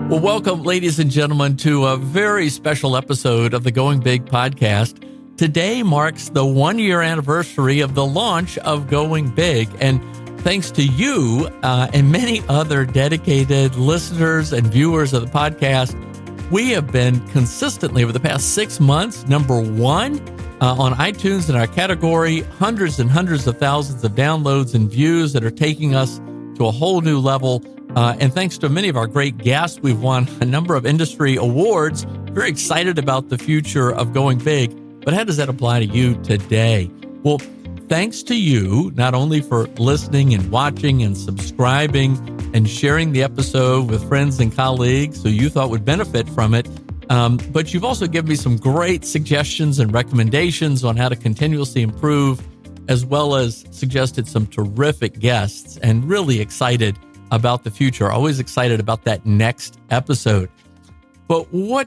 Well, welcome, ladies and gentlemen, to a very special episode of the Going Big podcast. Today marks the 1-year anniversary of the launch of Going Big. And thanks to you and many other dedicated listeners and viewers of the podcast, we have been consistently over the past 6 months, number one on iTunes in our category, hundreds and hundreds of thousands of downloads and views that are taking us to a whole new level. And thanks to many of our great guests, we've won a number of industry awards. Very excited about the future of Going Big. But how does that apply to you today? Well, thanks to you, not only for listening and watching and subscribing and sharing the episode with friends and colleagues who you thought would benefit from it, but you've also given me some great suggestions and recommendations on how to continuously improve, as well as suggested some terrific guests, and really excited about the future. Always excited about that next episode. But what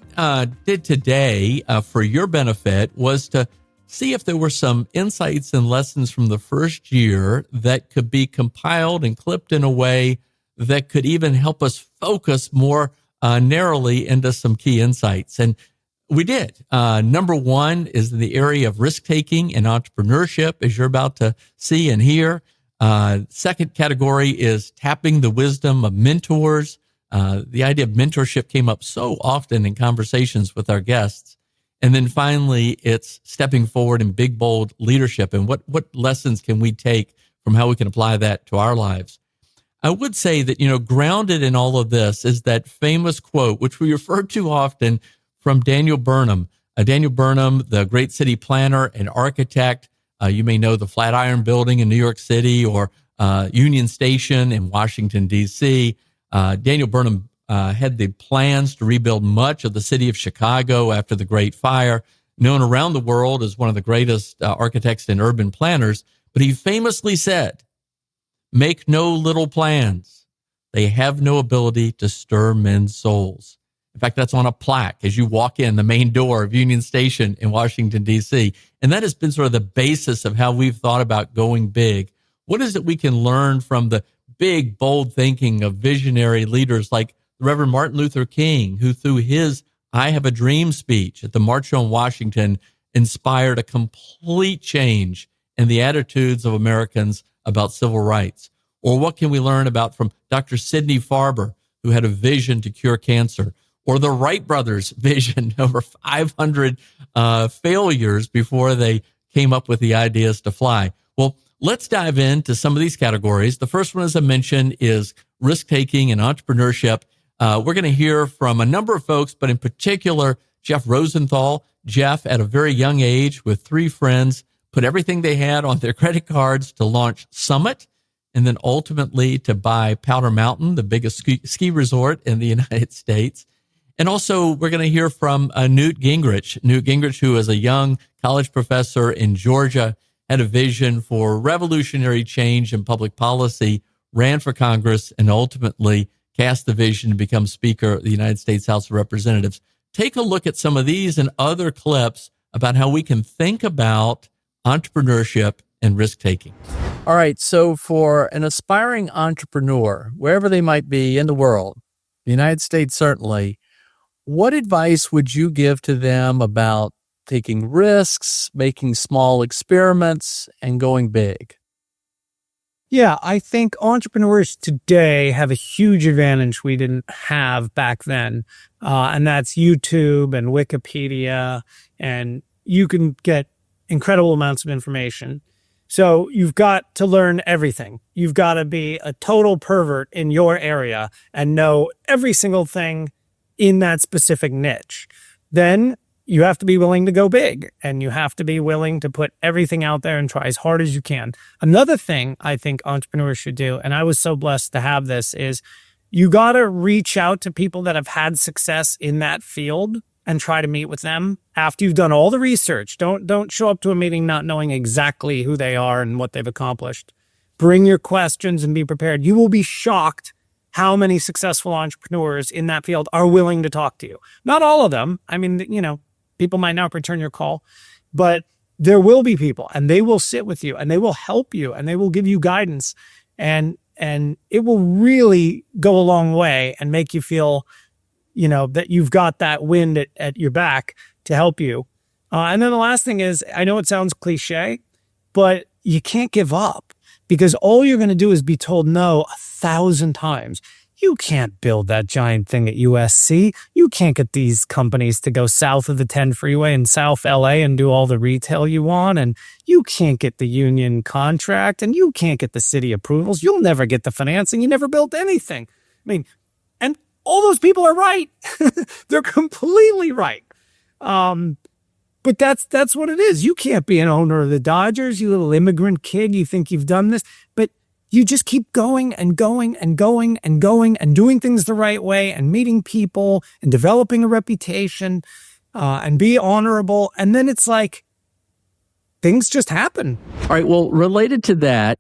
did today for your benefit was to see if there were some insights and lessons from the first year that could be compiled and clipped in a way that could even help us focus more narrowly into some key insights. And we did. Number one is in the area of risk-taking and entrepreneurship, as you're about to see and hear. Second category is tapping the wisdom of mentors. The idea of mentorship came up so often in conversations with our guests. And then finally, it's stepping forward in big, bold leadership. And what lessons can we take from how we can apply that to our lives? I would say that, grounded in all of this is that famous quote, which we refer to often, from Daniel Burnham. Daniel Burnham, the great city planner and architect. You may know the Flatiron Building in New York City or Union Station in Washington, D.C. Daniel Burnham had the plans to rebuild much of the city of Chicago after the Great Fire, known around the world as one of the greatest architects and urban planners. But he famously said, "Make no little plans. They have no ability to stir men's souls." In fact, that's on a plaque as you walk in the main door of Union Station in Washington, D.C. And that has been sort of the basis of how we've thought about going big. What is it we can learn from the big, bold thinking of visionary leaders like the Reverend Martin Luther King, who through his "I Have a Dream" speech at the March on Washington inspired a complete change in the attitudes of Americans about civil rights? Or what can we learn about from Dr. Sidney Farber, who had a vision to cure cancer? Or the Wright brothers' vision, over 500 failures before they came up with the ideas to fly? Well, let's dive into some of these categories. The first one, as I mentioned, is risk-taking and entrepreneurship. We're going to hear from a number of folks, but in particular, Jeff Rosenthal. Jeff, at a very young age, with 3 friends, put everything they had on their credit cards to launch Summit, and then ultimately to buy Powder Mountain, the biggest ski resort in the United States. And also, we're going to hear from Newt Gingrich. Newt Gingrich, who is a young college professor in Georgia, had a vision for revolutionary change in public policy, ran for Congress, and ultimately cast the vision to become Speaker of the United States House of Representatives. Take a look at some of these and other clips about how we can think about entrepreneurship and risk-taking. All right, so for an aspiring entrepreneur, wherever they might be in the world, the United States certainly, what advice would you give to them about taking risks, making small experiments, and going big? Yeah, I think entrepreneurs today have a huge advantage we didn't have back then, and that's YouTube and Wikipedia, and you can get incredible amounts of information. So you've got to learn everything. You've got to be a total pervert in your area and know every single thing in that specific niche. Then you have to be willing to go big, and you have to be willing to put everything out there and try as hard as you can. Another thing I think entrepreneurs should do, and I was so blessed to have this, is you got to reach out to people that have had success in that field and try to meet with them after you've done all the research. Don't show up to a meeting not knowing exactly who they are and what they've accomplished. Bring your questions and be prepared. You will be shocked how many successful entrepreneurs in that field are willing to talk to you. Not all of them. I mean, people might not return your call, but there will be people, and they will sit with you, and they will help you, and they will give you guidance, and it will really go a long way and make you feel that you've got that wind at your back to help you. And then the last thing is, I know it sounds cliche, but you can't give up, because all you're going to do is be told no 1,000 times. You can't build that giant thing at USC. You can't get these companies to go south of the 10 freeway in South LA and do all the retail you want. And you can't get the union contract, and you can't get the city approvals. You'll never get the financing. You never built anything. I mean, and all those people are right. They're completely right. But that's what it is. You can't be an owner of the Dodgers, you little immigrant kid. You think you've done this, but you just keep going and going and going and going and doing things the right way and meeting people and developing a reputation and be honorable. And then it's like things just happen. All right. Well, related to that,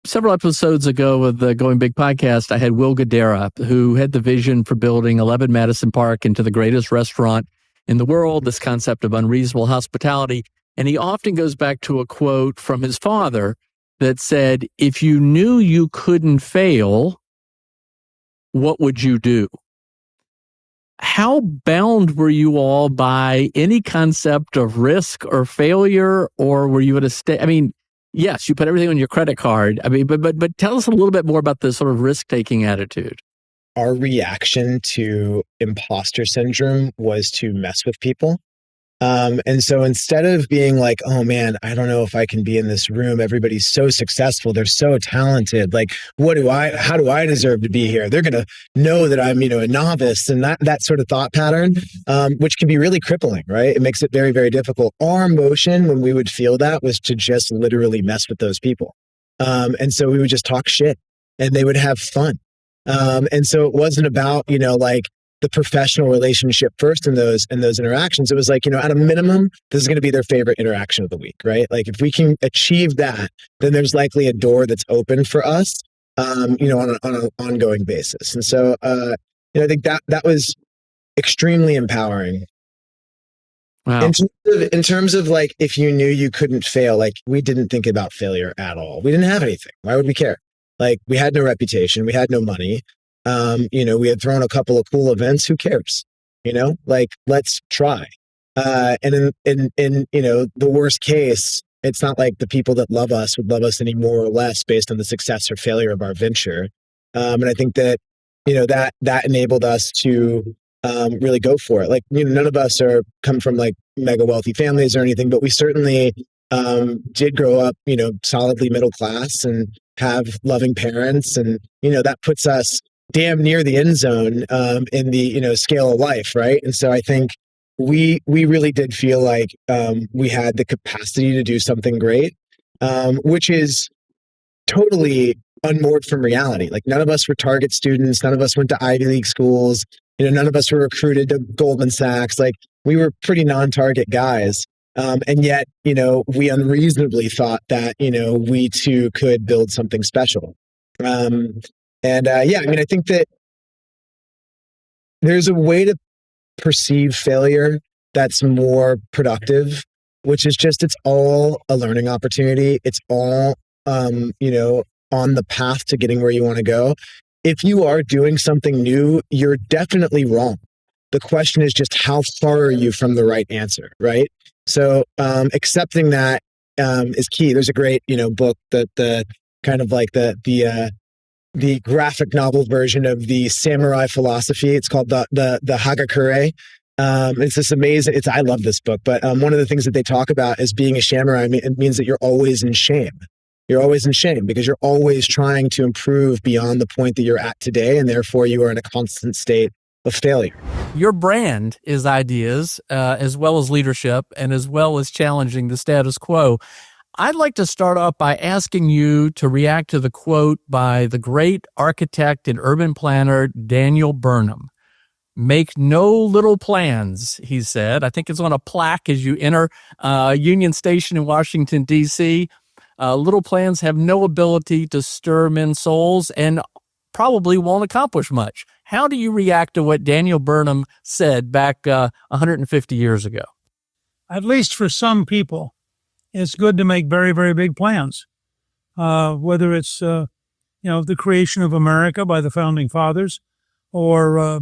several episodes ago of the Going Big podcast, I had Will Guidara, who had the vision for building 11 Madison Park into the greatest restaurant in the world, this concept of unreasonable hospitality. And he often goes back to a quote from his father that said, if you knew you couldn't fail, what would you do? How bound were you all by any concept of risk or failure, or were you at a state? I mean, yes, you put everything on your credit card. I mean, but tell us a little bit more about the sort of risk-taking attitude. Our reaction to imposter syndrome was to mess with people. And so instead of being like, oh man, I don't know if I can be in this room. Everybody's so successful. They're so talented. Like, how do I deserve to be here? They're going to know that I'm, a novice, and that sort of thought pattern, which can be really crippling, right? It makes it very, very difficult. Our motion when we would feel that was to just literally mess with those people. And so we would just talk shit and they would have fun. And so it wasn't about, like, the professional relationship first in those interactions. It was like, at a minimum, this is going to be their favorite interaction of the week, right? Like if we can achieve that, then there's likely a door that's open for us, on an ongoing basis. And so, I think that was extremely empowering. Wow. In terms of like, if you knew you couldn't fail, like we didn't think about failure at all. We didn't have anything. Why would we care? Like we had no reputation. We had no money. We had thrown a couple of cool events. Who cares? Like, let's try. And in the worst case, it's not like the people that love us would love us any more or less based on the success or failure of our venture. And I think that, that enabled us to really go for it. Like, none of us come from like mega wealthy families or anything, but we certainly did grow up, solidly middle class and have loving parents. And, that puts us damn near the end zone in the scale of life, right? And so I think we really did feel like we had the capacity to do something great, which is totally unmoored from reality. Like none of us were Target students, none of us went to Ivy League schools, none of us were recruited to Goldman Sachs. Like we were pretty non-target guys, and yet we unreasonably thought that we too could build something special. I think that there's a way to perceive failure that's more productive, which is just, it's all a learning opportunity. It's all, on the path to getting where you want to go. If you are doing something new, you're definitely wrong. The question is just how far are you from the right answer, right? So accepting that is key. There's a great, book that the kind of like the graphic novel version of the samurai philosophy. It's called the Hagakure. It's this amazing, I love this book, but one of the things that they talk about is being a samurai. It means that you're always in shame. You're always in shame because you're always trying to improve beyond the point that you're at today. And therefore you are in a constant state of failure. Your brand is ideas, as well as leadership and as well as challenging the status quo. I'd like to start off by asking you to react to the quote by the great architect and urban planner, Daniel Burnham. Make no little plans, he said. I think it's on a plaque as you enter Union Station in Washington, D.C. Little plans have no ability to stir men's souls and probably won't accomplish much. How do you react to what Daniel Burnham said back 150 years ago? At least for some people, it's good to make very, very big plans. Whether it's, the creation of America by the founding fathers or,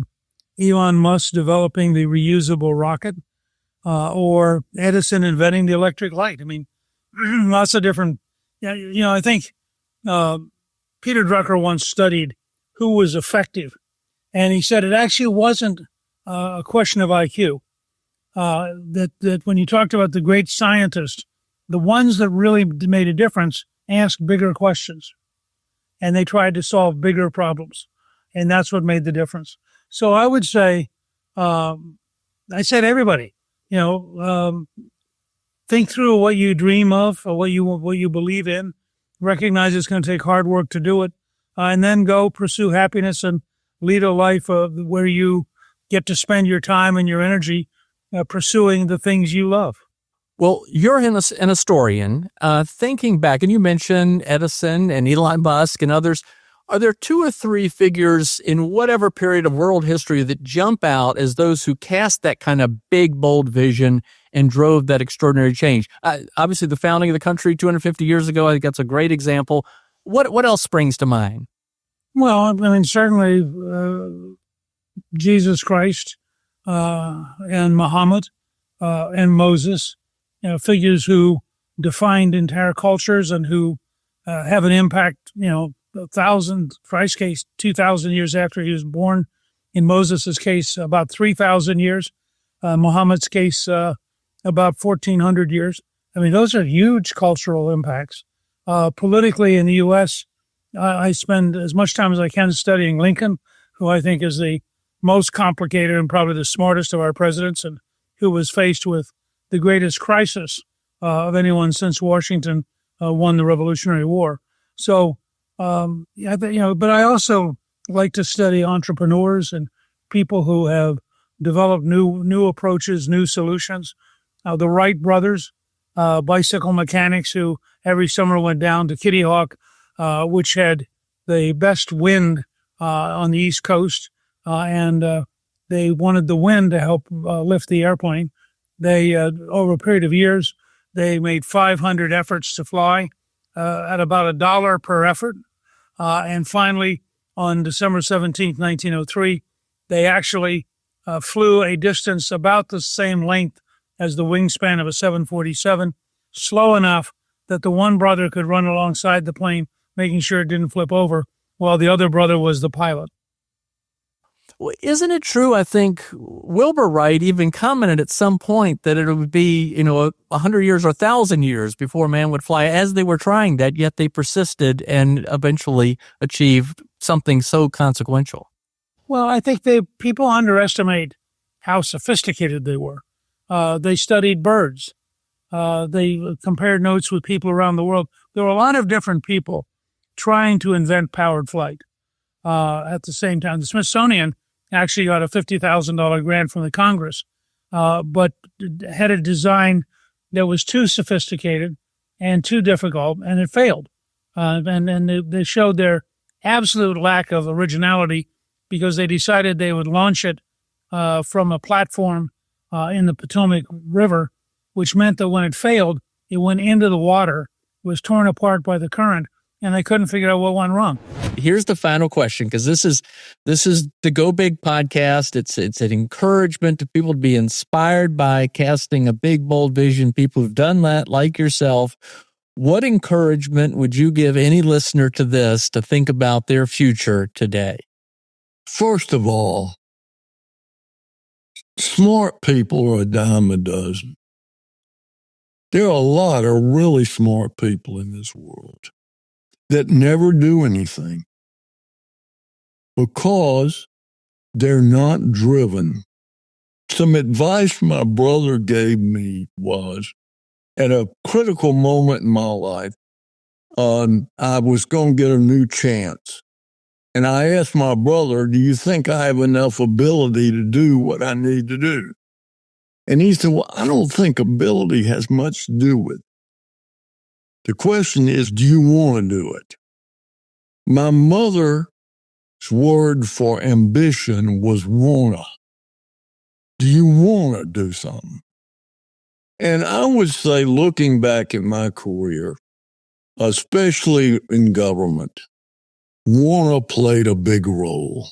Elon Musk developing the reusable rocket, or Edison inventing the electric light. I mean, lots of different, I think Peter Drucker once studied who was effective, and he said it actually wasn't a question of IQ. That when you talked about the great scientists, the ones that really made a difference asked bigger questions, and they tried to solve bigger problems, and that's what made the difference. So I would say, I said everybody, think through what you dream of or what you believe in. Recognize it's going to take hard work to do it, and then go pursue happiness and lead a life where you get to spend your time and your energy pursuing the things you love. Well, you're an historian. Thinking back, and you mentioned Edison and Elon Musk and others, are there two or three figures in whatever period of world history that jump out as those who cast that kind of big, bold vision and drove that extraordinary change? Obviously, the founding of the country 250 years ago, I think that's a great example. What else springs to mind? Well, I mean, certainly Jesus Christ and Muhammad and Moses, figures who defined entire cultures and who have an impact, 1,000, Christ's case, 2,000 years after he was born. In Moses' case, about 3,000 years. Muhammad's case, about 1,400 years. I mean, those are huge cultural impacts. Politically in the U.S., I spend as much time as I can studying Lincoln, who I think is the most complicated and probably the smartest of our presidents, and who was faced with the greatest crisis of anyone since Washington won the Revolutionary War. So, but I also like to study entrepreneurs and people who have developed new approaches, new solutions. The Wright brothers, bicycle mechanics who every summer went down to Kitty Hawk, which had the best wind on the East Coast, and they wanted the wind to help lift the airplane. They, over a period of years, they made 500 efforts to fly at about $1 per effort. And finally, on December 17th, 1903, they actually flew a distance about the same length as the wingspan of a 747, slow enough that the one brother could run alongside the plane, making sure it didn't flip over, while the other brother was the pilot. Well, isn't it true? I think Wilbur Wright even commented at some point that it would be, 100 years or 1,000 years before man would fly, as they were trying that, yet they persisted and eventually achieved something so consequential. Well, I think people underestimate how sophisticated they were. They studied birds. They compared notes with people around the world. There were a lot of different people trying to invent powered flight at the same time. The Smithsonian actually got a $50,000 grant from the Congress, but had a design that was too sophisticated and too difficult, and it failed. And they showed their absolute lack of originality because they decided they would launch it from a platform in the Potomac River, which meant that when it failed, it went into the water, was torn apart by the current, and they couldn't figure out what went wrong. Here's the final question, because this is the Go Big podcast. It's an encouragement to people to be inspired by casting a big, bold vision. People who've done that, like yourself. What encouragement would you give any listener to this to think about their future today? First of all, smart people are a dime a dozen. There are a lot of really smart people in this world that never do anything because they're not driven. Some advice my brother gave me was, at a critical moment in my life, I was going to get a new chance. And I asked my brother, do you think I have enough ability to do what I need to do? And he said, well, I don't think ability has much to do with it. The question is, do you want to do it? My mother's word for ambition was wanna. Do you want to do something? And I would say, looking back at my career, especially in government, wanna played a big role.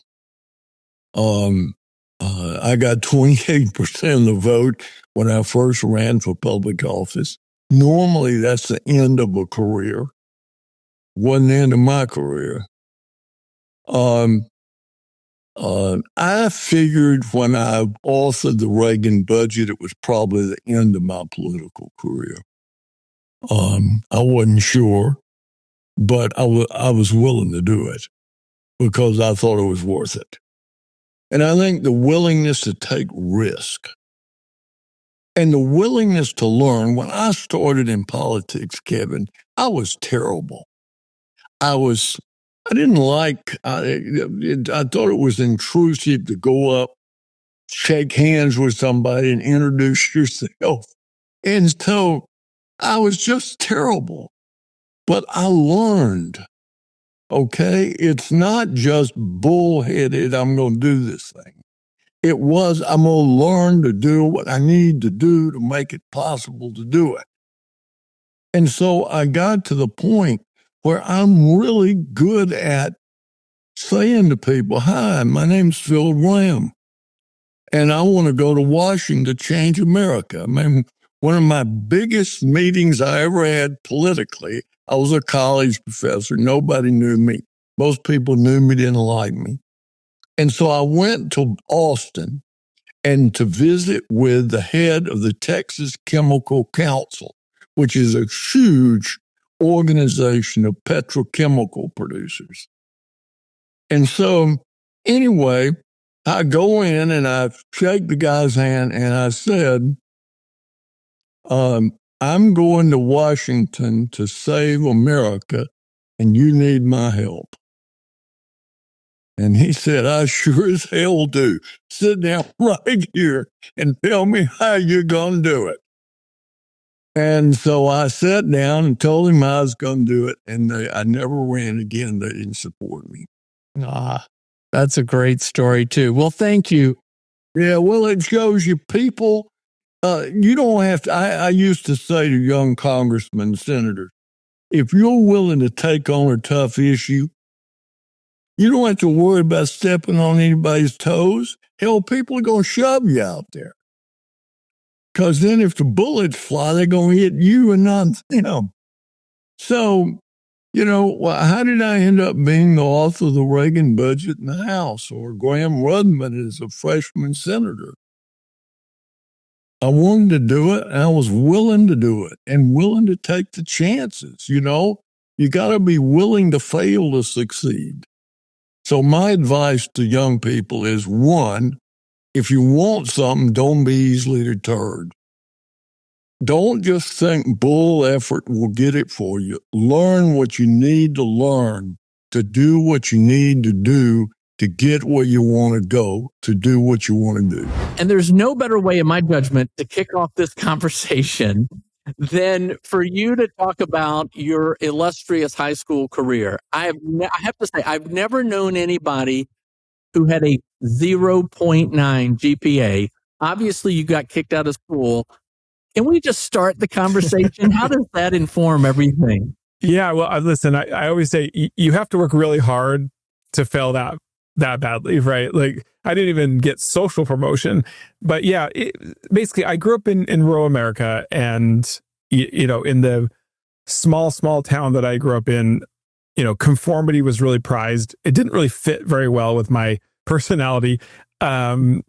I got 28% of the vote when I first ran for public office. Normally, that's the end of a career. Wasn't the end of my career. I figured when I authored the Reagan budget, it was probably the end of my political career. I wasn't sure, but I was willing to do it because I thought it was worth it. And I think the willingness to take risk and the willingness to learn. When I started in politics, Kevin, I was terrible. I didn't like, I thought it was intrusive to go up, shake hands with somebody and introduce yourself. And so I was just terrible. But I learned, okay? It's not just bullheaded, I'm going to do this thing. It was, I'm going to learn to do what I need to do to make it possible to do it. And so I got to the point where I'm really good at saying to people, hi, my name's Phil Gramm, and I want to go to Washington to change America. I mean, one of my biggest meetings I ever had politically, I was a college professor. Nobody knew me. Most people knew me, didn't like me. And so I went to Austin and to visit with the head of the Texas Chemical Council, which is a huge organization of petrochemical producers. And so anyway, I go in and I shake the guy's hand and I said, I'm going to Washington to save America and you need my help. And he said, I sure as hell do. Sit down right here and tell me how you're going to do it. And so I sat down and told him I was going to do it. And I never ran again. They didn't support me. That's a great story, too. Well, thank you. Yeah, well, it shows you people, you don't have to, I used to say to young congressmen and senators, if you're willing to take on a tough issue, you don't have to worry about stepping on anybody's toes. Hell, people are going to shove you out there. Because then if the bullets fly, they're going to hit you and not them. So, how did I end up being the author of the Reagan budget in the House or Gramm Rudman as a freshman senator? I wanted to do it, and I was willing to do it and willing to take the chances. You got to be willing to fail to succeed. So my advice to young people is, one, if you want something, don't be easily deterred. Don't just think bull effort will get it for you. Learn what you need to learn to do what you need to do to get where you want to go, to do what you want to do. And there's no better way, in my judgment, to kick off this conversation than for you to talk about your illustrious high school career. I have to say, I've never known anybody who had a 0.9 GPA. Obviously, you got kicked out of school. Can we just start the conversation? How does that inform everything? Yeah, well, listen, I always say you have to work really hard to fail that badly, right? Like, I didn't even get social promotion. But yeah, basically, I grew up in rural America, and, in the small town that I grew up in, conformity was really prized. It didn't really fit very well with my personality. And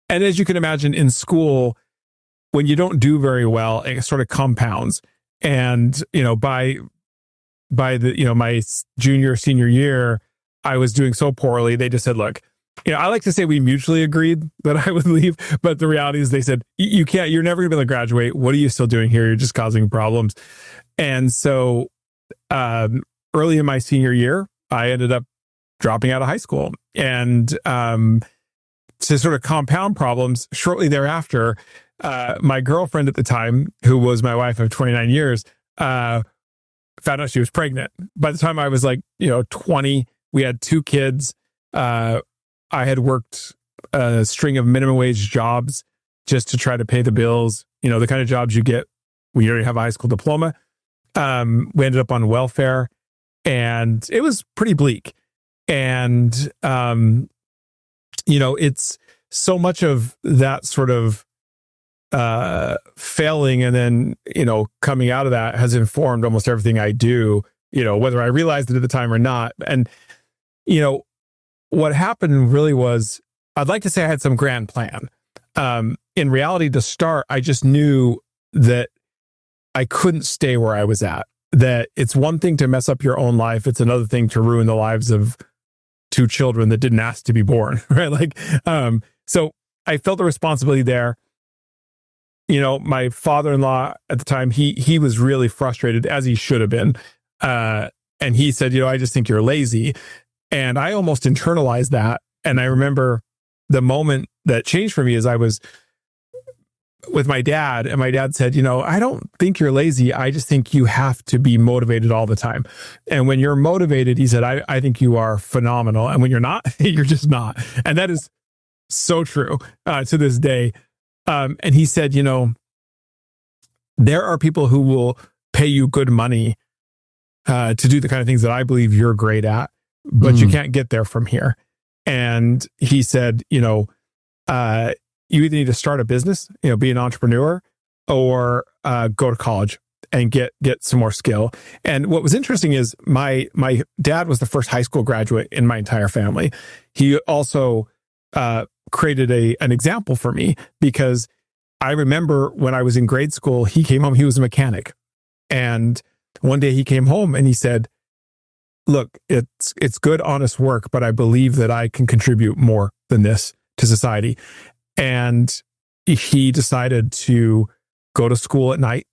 as you can imagine, in school, when you don't do very well, it sort of compounds. And, by the, my senior year, I was doing so poorly. They just said, look, I like to say we mutually agreed that I would leave, but the reality is they said, you can't, you're never gonna be able to graduate. What are you still doing here? You're just causing problems. And so, early in my senior year, I ended up dropping out of high school. And, to sort of compound problems, shortly thereafter, my girlfriend at the time, who was my wife of 29 years, found out she was pregnant. By the time I was 20, we had 2 kids. I had worked a string of minimum wage jobs just to try to pay the bills, the kind of jobs you get when you already have a high school diploma. We ended up on welfare, and it was pretty bleak. And, it's so much of that sort of failing and then, coming out of that has informed almost everything I do, whether I realized it at the time or not. And, what happened really was, I'd like to say I had some grand plan. In reality, to start, I just knew that I couldn't stay where I was at. That it's one thing to mess up your own life. It's another thing to ruin the lives of 2 children that didn't ask to be born, right? So I felt the responsibility there. My father-in-law at the time, he was really frustrated, as he should have been. And he said, I just think you're lazy. And I almost internalized that. And I remember the moment that changed for me is I was with my dad, and my dad said, I don't think you're lazy. I just think you have to be motivated all the time. And when you're motivated, he said, I think you are phenomenal. And when you're not, you're just not. And that is so true to this day. And he said, there are people who will pay you good money to do the kind of things that I believe you're great at, but you can't get there from here. And he said, you either need to start a business, be an entrepreneur, or go to college and get some more skill. And what was interesting is my dad was the first high school graduate in my entire family. He also created an example for me, because I remember when I was in grade school, he came home, he was a mechanic. And one day he came home and he said, look, it's good, honest work, but I believe that I can contribute more than this to society. And he decided to go to school at night,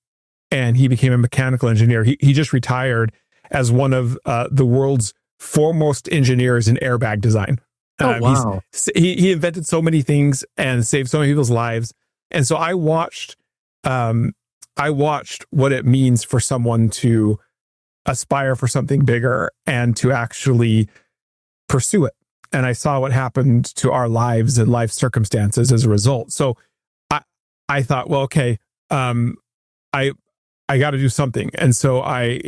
and he became a mechanical engineer. He just retired as one of the world's foremost engineers in airbag design. Oh, wow. He invented so many things and saved so many people's lives. And so I watched what it means for someone to aspire for something bigger and to actually pursue it. And I saw what happened to our lives and life circumstances as a result. So I thought, well, okay, I got to do something. And so I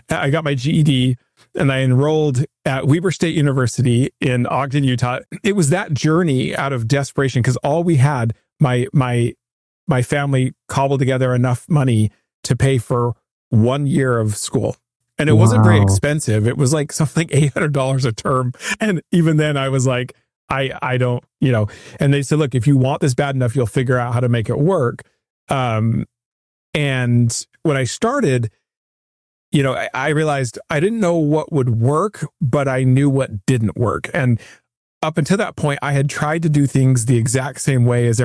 got my GED, and I enrolled at Weber State University in Ogden, Utah. It was that journey out of desperation, because all we had, my family cobbled together enough money to pay for 1 year of school. And it wasn't very expensive. It was like something like $800 a term. And even then I was like, I don't, and they said, look, if you want this bad enough, you'll figure out how to make it work. And when I started, I realized I didn't know what would work, but I knew what didn't work. And up until that point, I had tried to do things the exact same way as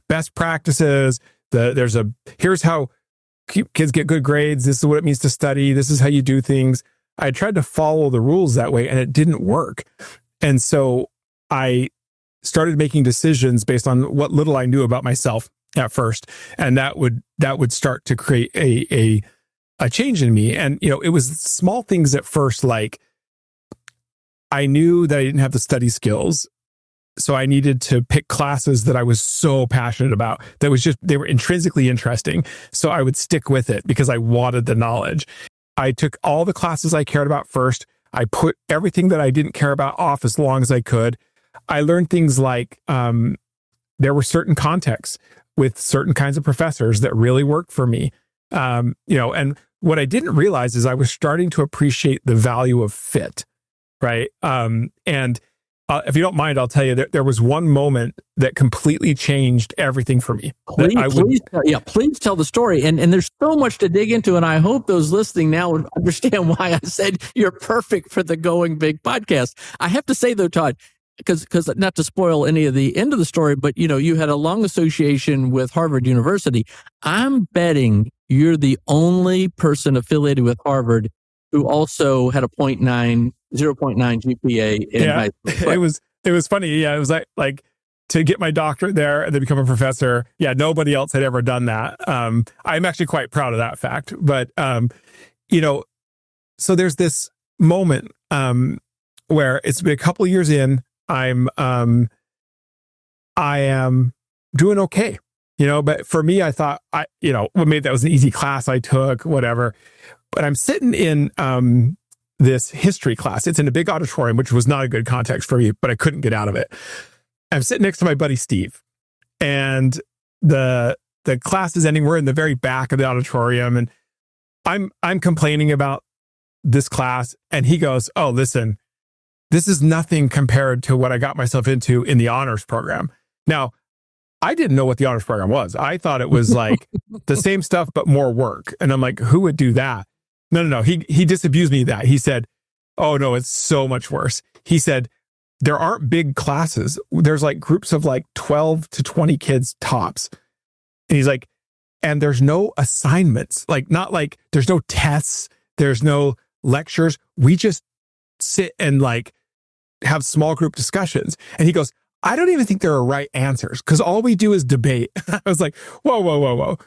best practices. Here's how kids get good grades. This is what it means to study. This is how you do things. I tried to follow the rules that way, and it didn't work. And so I started making decisions based on what little I knew about myself at first. And that would start to create a change in me. And, it was small things at first, like I knew that I didn't have the study skills. So I needed to pick classes that I was so passionate about, they were intrinsically interesting. So I would stick with it because I wanted the knowledge. I took all the classes I cared about first. I put everything that I didn't care about off as long as I could. I learned things like there were certain contexts with certain kinds of professors that really worked for me. And what I didn't realize is I was starting to appreciate the value of fit, right? And if you don't mind, I'll tell you that there was one moment that completely changed everything for me. Please tell the story. And there's so much to dig into. And I hope those listening now would understand why I said you're perfect for the Going Big podcast. I have to say, though, Todd, because not to spoil any of the end of the story, but you had a long association with Harvard University. I'm betting you're the only person affiliated with Harvard who also had a 0.9 GPA in high school. It was funny. Yeah, it was like to get my doctorate there and then become a professor. Yeah, nobody else had ever done that. I'm actually quite proud of that fact. But so there's this moment where it's been a couple of years in. I am doing okay, but for me, I thought maybe that was an easy class I took, whatever. But I'm sitting in this history class. It's in a big auditorium, which was not a good context for me, but I couldn't get out of it. I'm sitting next to my buddy Steve, and the class is ending. We're in the very back of the auditorium, and I'm complaining about this class, and he goes, "Oh, listen, this is nothing compared to what I got myself into in the honors program." Now, I didn't know what the honors program was. I thought it was like the same stuff, but more work. And I'm like, who would do that? No. He disabused me of that. He said, oh no, it's so much worse. He said, there aren't big classes. There's like groups of like 12 to 20 kids tops. And he's like, and there's no assignments, like not like there's no tests. There's no lectures. We just sit and like have small group discussions. And he goes, I don't even think there are right answers because all we do is debate. I was like, whoa.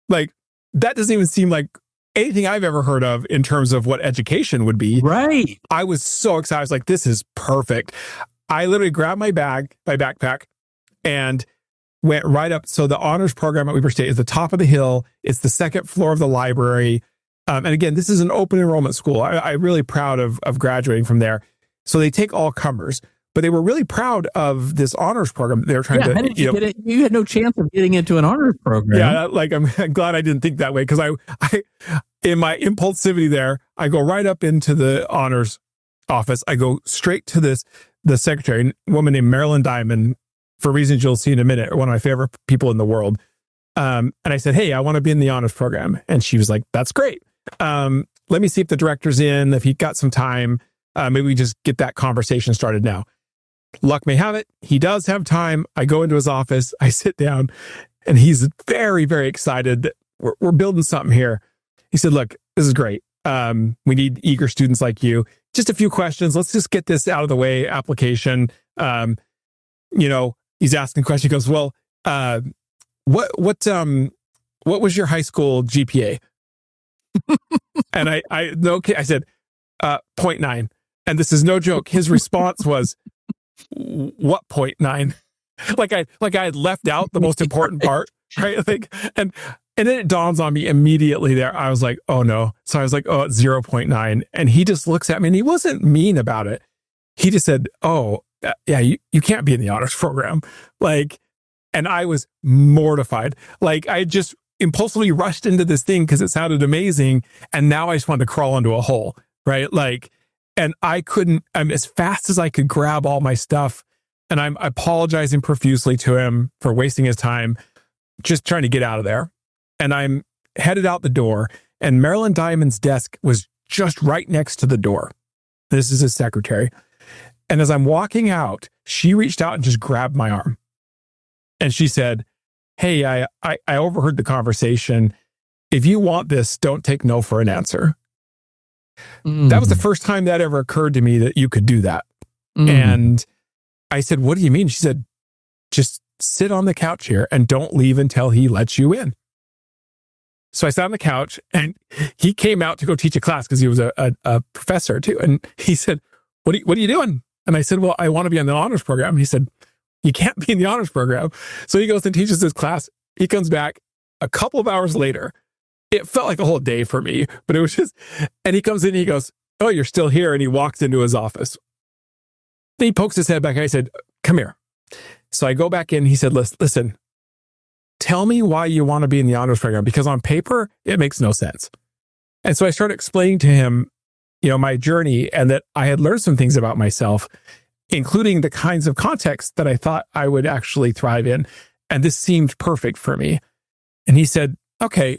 Like, that doesn't even seem like anything I've ever heard of in terms of what education would be. Right. I was so excited. I was like, this is perfect. I literally grabbed my backpack, and went right up. So the honors program at Weber State is the top of the hill. It's the second floor of the library. And again, this is an open enrollment school. I'm really proud of graduating from there. So they take all comers. But they were really proud of this honors program. They were trying to, how did you get it? You had no chance of getting into an honors program. Yeah, like I'm glad I didn't think that way, because I, in my impulsivity there, I go right up into the honors office. I go straight to the secretary, a woman named Marilyn Diamond, for reasons you'll see in a minute, one of my favorite people in the world. And I said, hey, I want to be in the honors program. And she was like, that's great. Let me see if the director's in, if he got some time. Maybe we just get that conversation started now. Luck may have it, he does have time. I go into his office, I sit down, and he's very, very excited that we're building something here. He said, look, this is great. We need eager students like you. Just a few questions. Let's just get this out of the way. Application. He's asking questions. He goes, well, what was your high school GPA? And I said, 0.9. And this is no joke. His response was, what 0.9? Like I had left out the most important part, right? And then it dawns on me immediately there. I was like, oh no. So I was like, oh, it's 0.9. And he just looks at me, and he wasn't mean about it. He just said, oh, yeah, you can't be in the honors program. Like, and I was mortified. Like, I just impulsively rushed into this thing because it sounded amazing. And now I just wanted to crawl into a hole, right? Like, and I'm as fast as I could grab all my stuff. And I'm apologizing profusely to him for wasting his time, just trying to get out of there. And I'm headed out the door, and Marilyn Diamond's desk was just right next to the door. This is his secretary. And as I'm walking out, she reached out and just grabbed my arm. And she said, hey, I overheard the conversation. If you want this, don't take no for an answer. That was the first time that ever occurred to me that you could do that. And I said, what do you mean? She said, just sit on the couch here and don't leave until he lets you in. So I sat on the couch, and he came out to go teach a class because he was a professor too. And he said, what are you doing? And I said, well, I want to be on the honors program. And he said, you can't be in the honors program. So he goes and teaches this class. He comes back a couple of hours later. It felt like a whole day for me, but it was just, and he comes in and he goes, oh, you're still here. And he walks into his office. Then he pokes his head back, and I said, come here. So I go back in. He said, listen, tell me why you want to be in the honors program, because on paper, it makes no sense. And so I started explaining to him, my journey, and that I had learned some things about myself, including the kinds of contexts that I thought I would actually thrive in. And this seemed perfect for me. And he said, okay,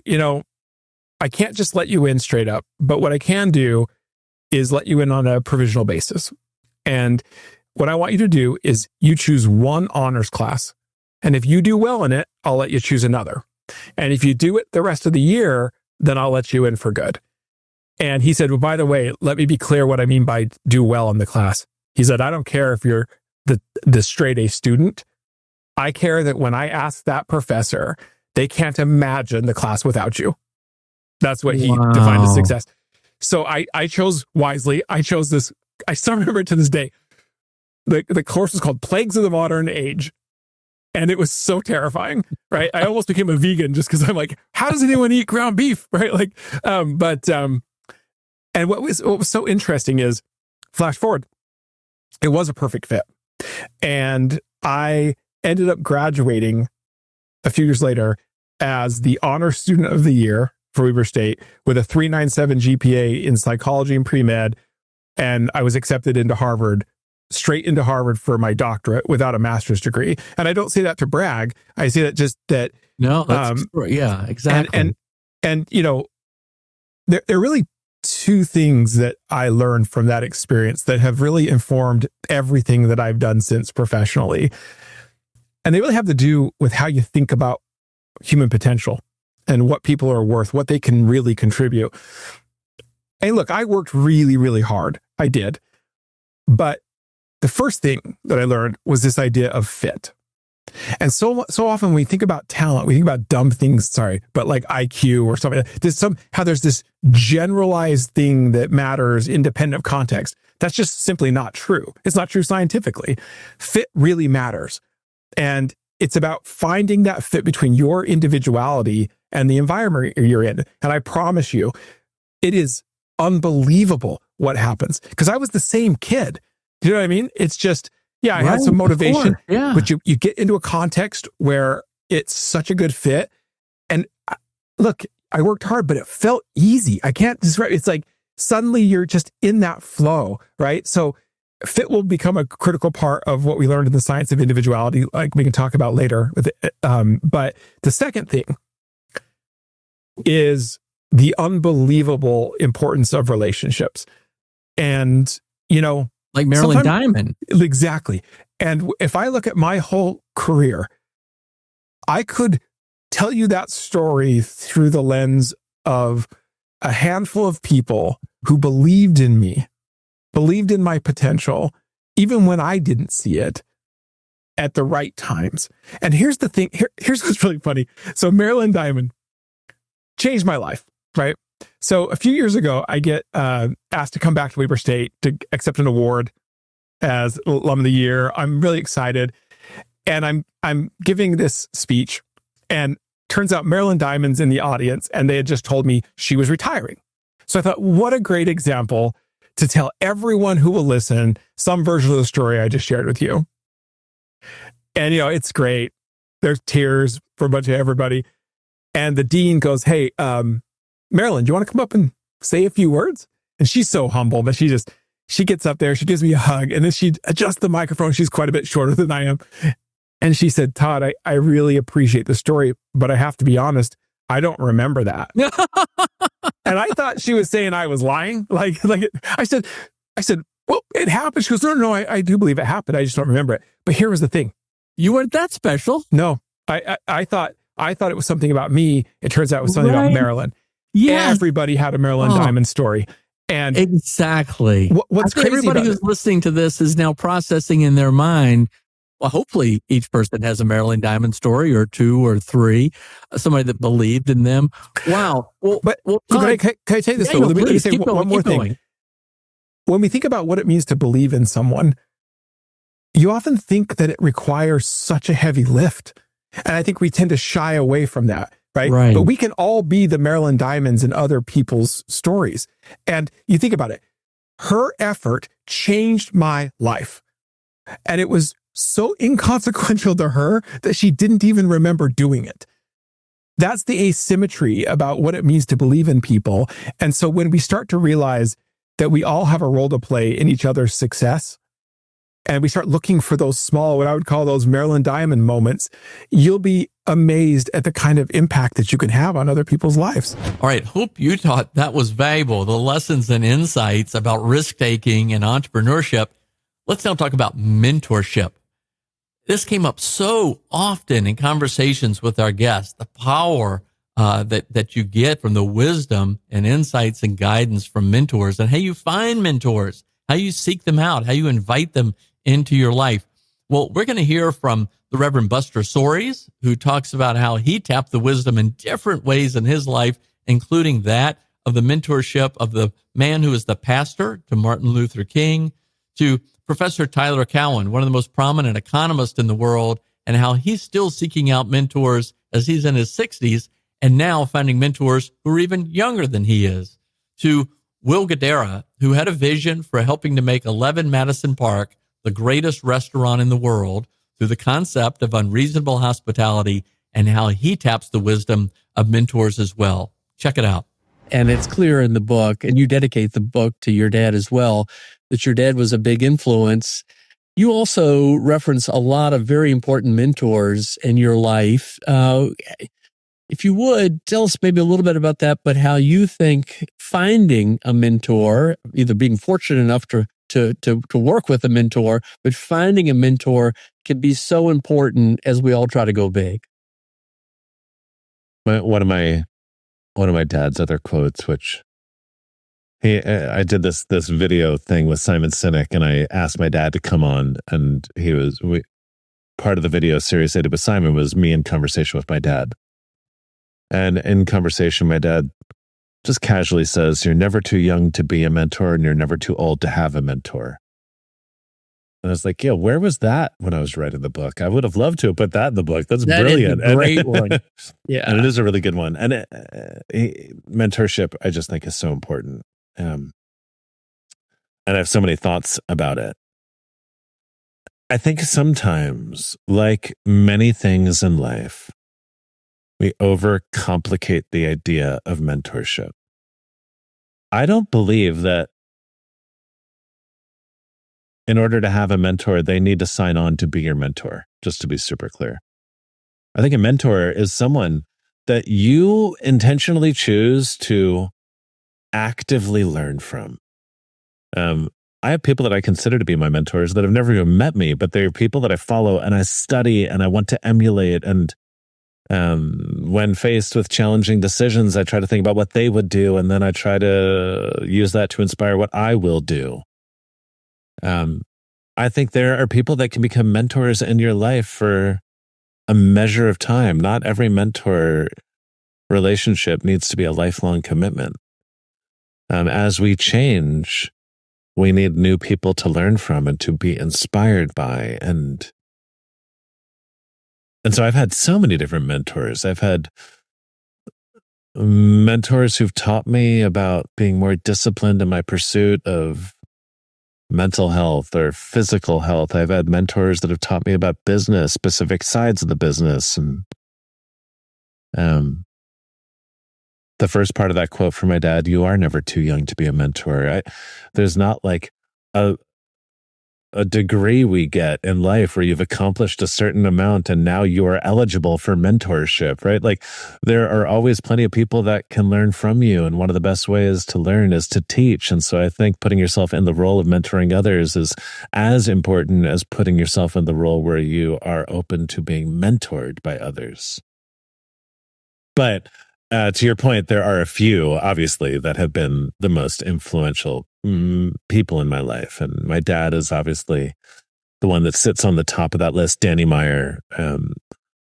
I can't just let you in straight up, but what I can do is let you in on a provisional basis. And what I want you to do is you choose one honors class. And if you do well in it, I'll let you choose another. And if you do it the rest of the year, then I'll let you in for good. And he said, well, by the way, let me be clear what I mean by do well in the class. He said, I don't care if you're the straight A student. I care that when I ask that professor, they can't imagine the class without you. That's what he defined as success. So I chose wisely. I chose this. I still remember it to this day. The course was called Plagues of the Modern Age. And it was so terrifying, right? I almost became a vegan just because I'm like, how does anyone eat ground beef, right? Like, and what was so interesting is, flash forward, it was a perfect fit. And I ended up graduating a few years later as the honor student of the year for Weber State with a 3.97 GPA in psychology and pre-med. And I was accepted into Harvard, straight into Harvard for my doctorate without a master's degree. And I don't say that to brag. I say that just that. No, that's yeah, exactly. And you know, there are really two things that I learned from that experience that have really informed everything that I've done since professionally. And they really have to do with how you think about human potential and what people are worth, what they can really contribute. And look, I worked really, really hard. I did. But the first thing that I learned was this idea of fit. And so often when we think about talent, we think about dumb things, but like IQ or something. There's this generalized thing that matters independent of context. That's just simply not true. It's not true scientifically. Fit really matters. And it's about finding that fit between your individuality and the environment you're in. And I promise you, it is unbelievable what happens. Because I was the same kid. You know what I mean? It's just, I had some motivation, but you get into a context where it's such a good fit. And look, I worked hard, but it felt easy. I can't describe. It's like suddenly you're just in that flow, right? So fit will become a critical part of what we learned in the science of individuality, like we can talk about later. But the second thing is the unbelievable importance of relationships. And, you know, like Marilyn Diamond. Exactly. And if I look at my whole career, I could tell you that story through the lens of a handful of people who believed in me, believed in my potential, even when I didn't see it at the right times. And here's the thing. Here's what's really funny. So Marilyn Diamond changed my life, right? So a few years ago, I get asked to come back to Weber State to accept an award as Alum of the Year. I'm really excited. And I'm giving this speech, and turns out Marilyn Diamond's in the audience, and they had just told me she was retiring. So I thought, what a great example to tell everyone who will listen some version of the story I just shared with you. And, you know, it's great. There's tears for a bunch of everybody. And the dean goes, hey, Marilyn, do you want to come up and say a few words? And she's so humble, but she gets up there, she gives me a hug, and then she adjusts the microphone. She's quite a bit shorter than I am. And she said, Todd, I really appreciate the story, but I have to be honest, I don't remember that. And I thought she was saying I was lying. Like I said, well, it happened. She goes, no, I do believe it happened. I just don't remember it. But here was the thing. You weren't that special. No, I thought it was something about me. It turns out it was something about Marilyn. Yeah, everybody had a Marilyn Diamond story. And exactly. What's crazy everybody who's listening to this is now processing in their mind. Well, hopefully each person has a Marilyn Diamond story or two or three, somebody that believed in them. Wow. Well, can I tell you this? Let me say one more thing. When we think about what it means to believe in someone, you often think that it requires such a heavy lift. And I think we tend to shy away from that. Right. But we can all be the Marilyn Diamonds in other people's stories. And you think about it, her effort changed my life. And it was so inconsequential to her that she didn't even remember doing it. That's the asymmetry about what it means to believe in people. And so when we start to realize that we all have a role to play in each other's success, and we start looking for those small, what I would call those Marilyn Diamond moments, you'll be amazed at the kind of impact that you can have on other people's lives. All right. Hope you thought that was valuable. The lessons and insights about risk-taking and entrepreneurship. Let's now talk about mentorship. This came up so often in conversations with our guests, the power that you get from the wisdom and insights and guidance from mentors, and how you find mentors, how you seek them out, how you invite them into your life. Well, we're going to hear from the Reverend Buster Soares, who talks about how he tapped the wisdom in different ways in his life, including that of the mentorship of the man who is the pastor to Martin Luther King, to Professor Tyler Cowen, one of the most prominent economists in the world, and how he's still seeking out mentors as he's in his 60s and now finding mentors who are even younger than he is, to Will Guidara, who had a vision for helping to make 11 Madison Park the greatest restaurant in the world through the concept of unreasonable hospitality and how he taps the wisdom of mentors as well. Check it out. And it's clear in the book, and you dedicate the book to your dad as well, that your dad was a big influence. You also reference a lot of very important mentors in your life. If you would, tell us maybe a little bit about that, but how you think finding a mentor, either being fortunate enough to work with a mentor, but finding a mentor can be so important as we all try to go big. One of my dad's other quotes, which I did this video thing with Simon Sinek, and I asked my dad to come on, and part of the video series I did with Simon was me in conversation with my dad. And in conversation, my dad just casually says, "You're never too young to be a mentor, and you're never too old to have a mentor." And I was like, yeah, where was that when I was writing the book? I would have loved to have put that in the book. That's brilliant. Is a great one. Yeah. And it is a really good one. And mentorship, I just think, is so important. And I have so many thoughts about it. I think sometimes, like many things in life, we overcomplicate the idea of mentorship. I don't believe that in order to have a mentor, they need to sign on to be your mentor, just to be super clear. I think a mentor is someone that you intentionally choose to actively learn from. I have people that I consider to be my mentors that have never even met me, but they're people that I follow and I study and I want to emulate. And when faced with challenging decisions, I try to think about what they would do, and then I try to use that to inspire what I will do. I think there are people that can become mentors in your life for a measure of time. Not every mentor relationship needs to be a lifelong commitment. As we change, we need new people to learn from and to be inspired by. And so I've had so many different mentors. I've had mentors who've taught me about being more disciplined in my pursuit of mental health or physical health. I've had mentors that have taught me about business, specific sides of the business. And the first part of that quote from my dad, "You are never too young to be a mentor." There's not like a degree we get in life where you've accomplished a certain amount and now you are eligible for mentorship, right? Like there are always plenty of people that can learn from you. And one of the best ways to learn is to teach. And so I think putting yourself in the role of mentoring others is as important as putting yourself in the role where you are open to being mentored by others. But to your point, there are a few, obviously, that have been the most influential people in my life. And my dad is obviously the one that sits on the top of that list. Danny Meyer,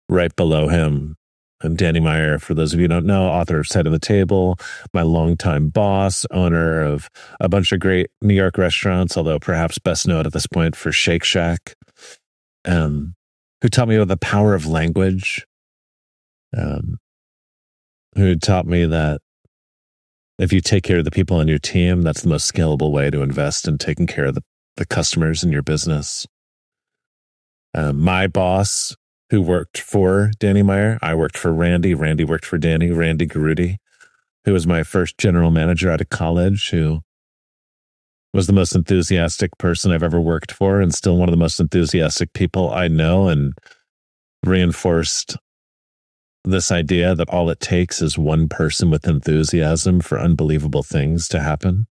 right below him. And Danny Meyer, for those of you who don't know, author of Side of the Table, my longtime boss, owner of a bunch of great New York restaurants, although perhaps best known at this point for Shake Shack, who taught me about the power of language, who taught me that if you take care of the people on your team, that's the most scalable way to invest in taking care of the customers in your business. My boss, who worked for Danny Meyer, I worked for Randy. Randy worked for Danny. Randy Garuti, who was my first general manager out of college, who was the most enthusiastic person I've ever worked for and still one of the most enthusiastic people I know, and reinforced this idea that all it takes is one person with enthusiasm for unbelievable things to happen.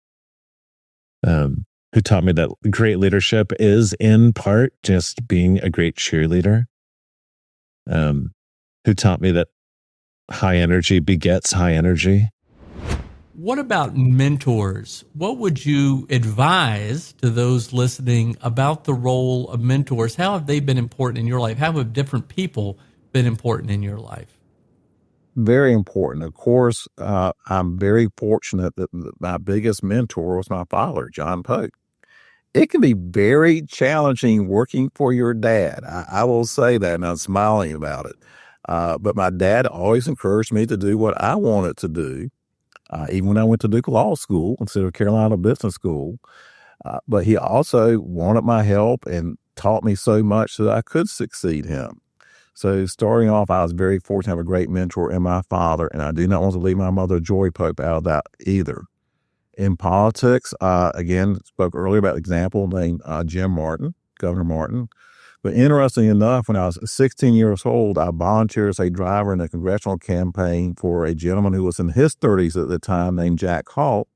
Who taught me that great leadership is in part just being a great cheerleader. Who taught me that high energy begets high energy. What about mentors? What would you advise to those listening about the role of mentors? How have they been important in your life? How have different people been important in your life? Very important. Of course, I'm very fortunate that my biggest mentor was my father, John Pope. It can be very challenging working for your dad. I will say that, and I'm smiling about it. But my dad always encouraged me to do what I wanted to do, even when I went to Duke Law School instead of Carolina Business School. But he also wanted my help and taught me so much that I could succeed him. So starting off, I was very fortunate to have a great mentor in my father, and I do not want to leave my mother, Joy Pope, out of that either. In politics, again, spoke earlier about an example named Jim Martin, Governor Martin. But interestingly enough, when I was 16 years old, I volunteered as a driver in a congressional campaign for a gentleman who was in his 30s at the time named Jack Halt,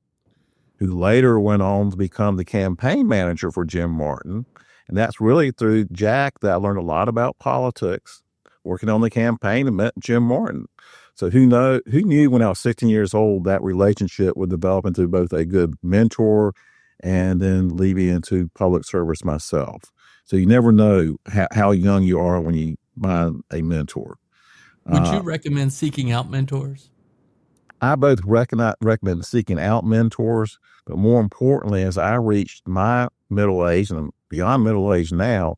who later went on to become the campaign manager for Jim Martin. And that's really through Jack that I learned a lot about politics, working on the campaign, and met Jim Martin. So who knew when I was 16 years old that relationship would develop into both a good mentor and then lead me into public service myself. So you never know how young you are when you find a mentor. Would you recommend seeking out mentors? I both recommend seeking out mentors, but more importantly, as I reached my middle age and I'm beyond middle age now,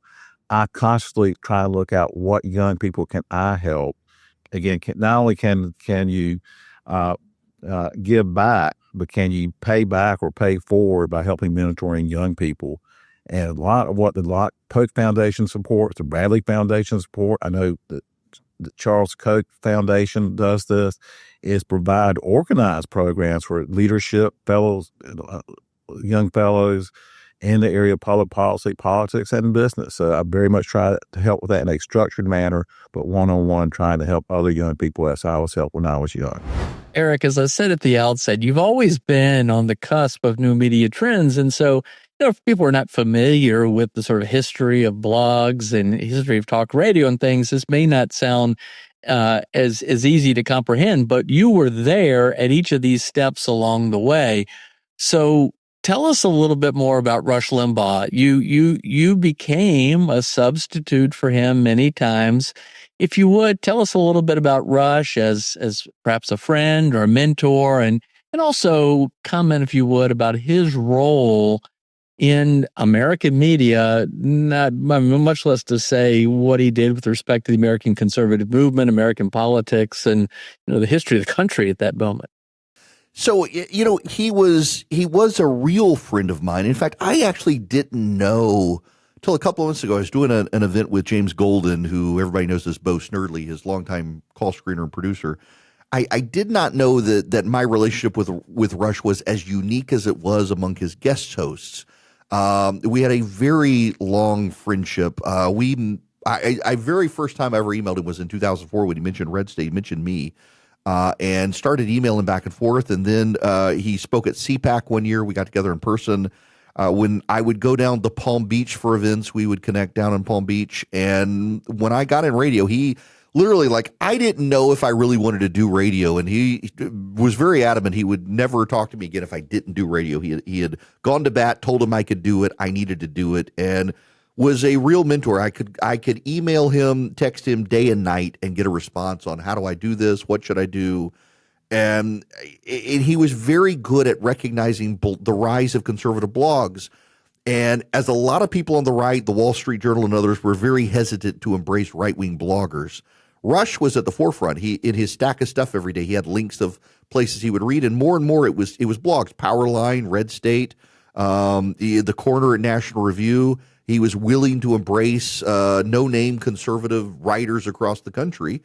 I constantly try to look at what young people can I help. Again, not only can you give back, but can you pay back or pay forward by helping mentoring young people? And a lot of what the Koch Foundation supports, the Bradley Foundation support, I know that the Charles Koch Foundation does this, is provide organized programs for leadership fellows, young fellows in the area of public policy, politics, and business. So I very much try to help with that in a structured manner, but one-on-one trying to help other young people as I was helped when I was young. Erick, as I said at the outset, you've always been on the cusp of new media trends. And so, if people are not familiar with the sort of history of blogs and history of talk radio and things, this may not sound as easy to comprehend, but you were there at each of these steps along the way. So tell us a little bit more about Rush Limbaugh. You became a substitute for him many times. If you would, tell us a little bit about Rush as perhaps a friend or a mentor, and also comment, if you would, about his role in American media, not much less to say what he did with respect to the American conservative movement, American politics, and the history of the country at that moment. So, he was a real friend of mine. In fact, I actually didn't know till a couple of months ago. I was doing an event with James Golden, who everybody knows as Bo Snerdley, his longtime call screener and producer. I did not know that my relationship with Rush was as unique as it was among his guest hosts. We had a very long friendship. I very first time I ever emailed him was in 2004 when he mentioned Red State. He mentioned me. And started emailing back and forth. And then he spoke at CPAC one year. We got together in person. When I would go down to Palm Beach for events, we would connect down in Palm Beach. And when I got in radio, he literally, I didn't know if I really wanted to do radio. And he was very adamant he would never talk to me again if I didn't do radio. He had gone to bat, told him I could do it. I needed to do it. And was a real mentor. I could email him, text him day and night and get a response on how do I do this? What should I do? And he was very good at recognizing the rise of conservative blogs. And as a lot of people on the right, the Wall Street Journal and others were very hesitant to embrace right-wing bloggers, Rush was at the forefront. In his stack of stuff every day, he had links of places he would read, and more it was blogs, Powerline, Red State, the Corner at National Review. He was willing to embrace no-name conservative writers across the country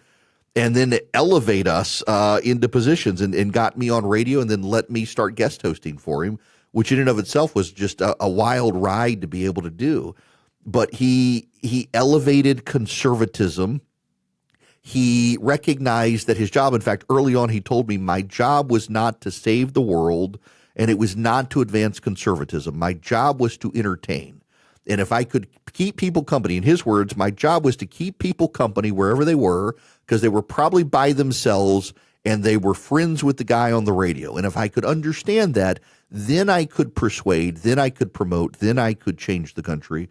and then elevate us into positions and got me on radio and then let me start guest hosting for him, which in and of itself was just a wild ride to be able to do. But he elevated conservatism. He recognized that his job, in fact, early on, he told me my job was not to save the world and it was not to advance conservatism. My job was to entertain. And if I could keep people company, in his words, my job was to keep people company wherever they were because they were probably by themselves and they were friends with the guy on the radio. And if I could understand that, then I could persuade, then I could promote, then I could change the country.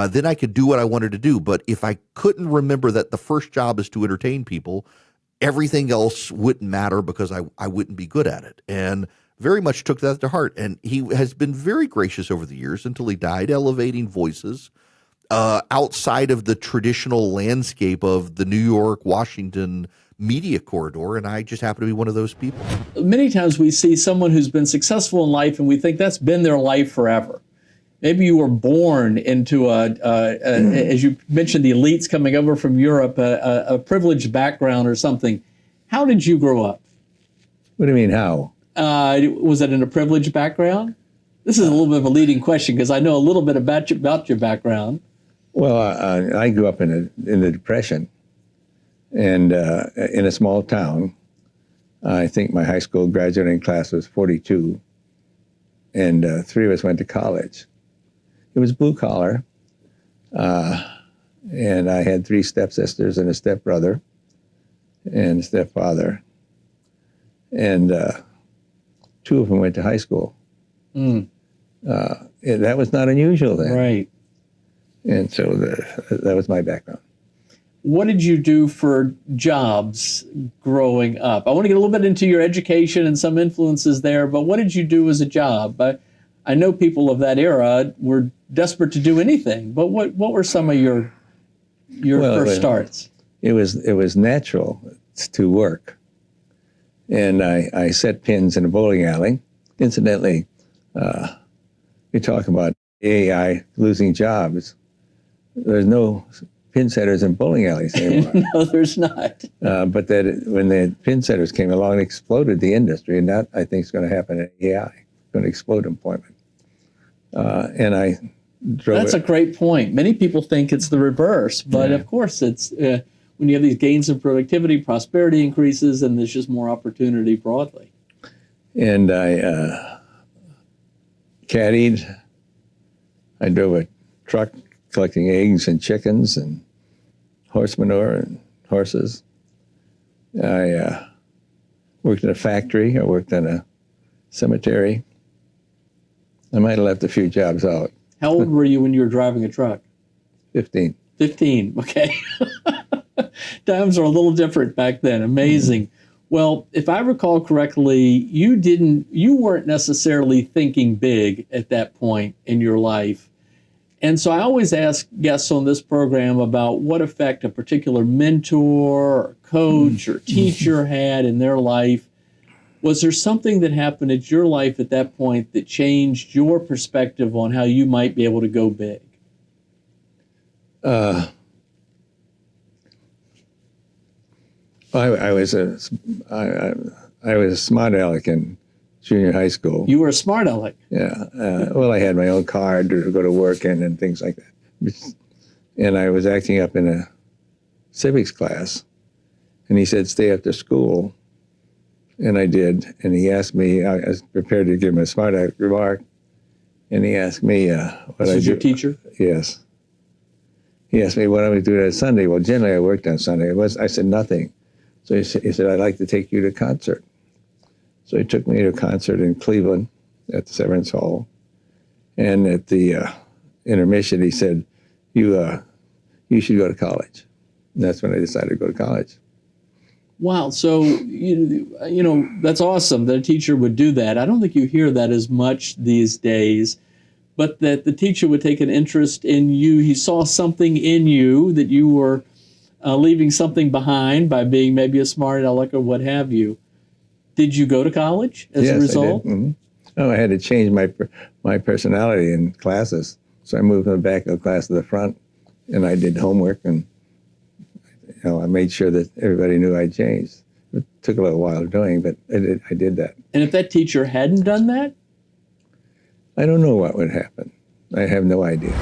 Then I could do what I wanted to do. But if I couldn't remember that the first job is to entertain people, everything else wouldn't matter because I wouldn't be good at it. And very much took that to heart. And he has been very gracious over the years until he died, elevating voices outside of the traditional landscape of the New York, Washington media corridor. And I just happen to be one of those people. Many times we see someone who's been successful in life and we think that's been their life forever. maybe you were born into as you mentioned, the elites coming over from Europe, a privileged background or something. How did you grow up? What do you mean, how? Was it in a privileged background? This is a little bit of a leading question because I know a little bit about your background. Well, I grew up in the Depression, and in a small town. I think my high school graduating class was 42, and 3 of us went to college. It was blue collar, and I had 3 stepsisters and a stepbrother and a stepfather, and 2 of them went to high school. That was not unusual then. Right. And so that was my background. What did you do for jobs growing up? I want to get a little bit into your education and some influences there, but what did you do as a job? I know people of that era were desperate to do anything, but what were some of your first starts? It was natural to work. And I set pins in a bowling alley. Incidentally, we talk about AI losing jobs. There's no pin setters in bowling alleys anymore. No, there's not. But when the pin setters came along, it exploded the industry, and that I think is going to happen in AI. It's going to explode employment. And I drove. That's a great point. Many people think it's the reverse, but of course it's when you have these gains in productivity, prosperity increases, and there's just more opportunity broadly. And I caddied. I drove a truck collecting eggs and chickens and horse manure and horses. I worked in a factory. I worked in a cemetery. I might have left a few jobs out. How old were you when you were driving a truck? 15. 15, okay. Times are a little different back then. Amazing. Well, if I recall correctly, you weren't necessarily thinking big at that point in your life. And so I always ask guests on this program about what effect a particular mentor or coach or teacher had in their life. Was there something that happened in your life at that point that changed your perspective on how you might be able to go big? I was a smart aleck in junior high school. You were a smart aleck. Yeah. Well, I had my own car to go to work in and things like that. And I was acting up in a civics class. And he said, stay after school. And I did. And he asked me, I was prepared to give him a smart aleck remark. And he asked me what I do. This is your teacher? Yes. He asked me what I would do on Sunday. Well, generally I worked on Sunday. I said nothing. So he said, I'd like to take you to a concert. So he took me to a concert in Cleveland at the Severance Hall. And at the intermission, he said, you should go to college. And that's when I decided to go to college. Wow. So, you know, that's awesome that a teacher would do that. I don't think you hear that as much these days, but that the teacher would take an interest in you. He saw something in you that you were leaving something behind by being maybe a smart aleck or what have you. Did you go to college as a result? I did. Mm-hmm. Oh, I had to change my personality in classes. So I moved from the back of the class to the front, and I did homework, and I made sure that everybody knew I changed. It took a little while doing, but I did that. And if that teacher hadn't done that? I don't know what would happen. I have no idea.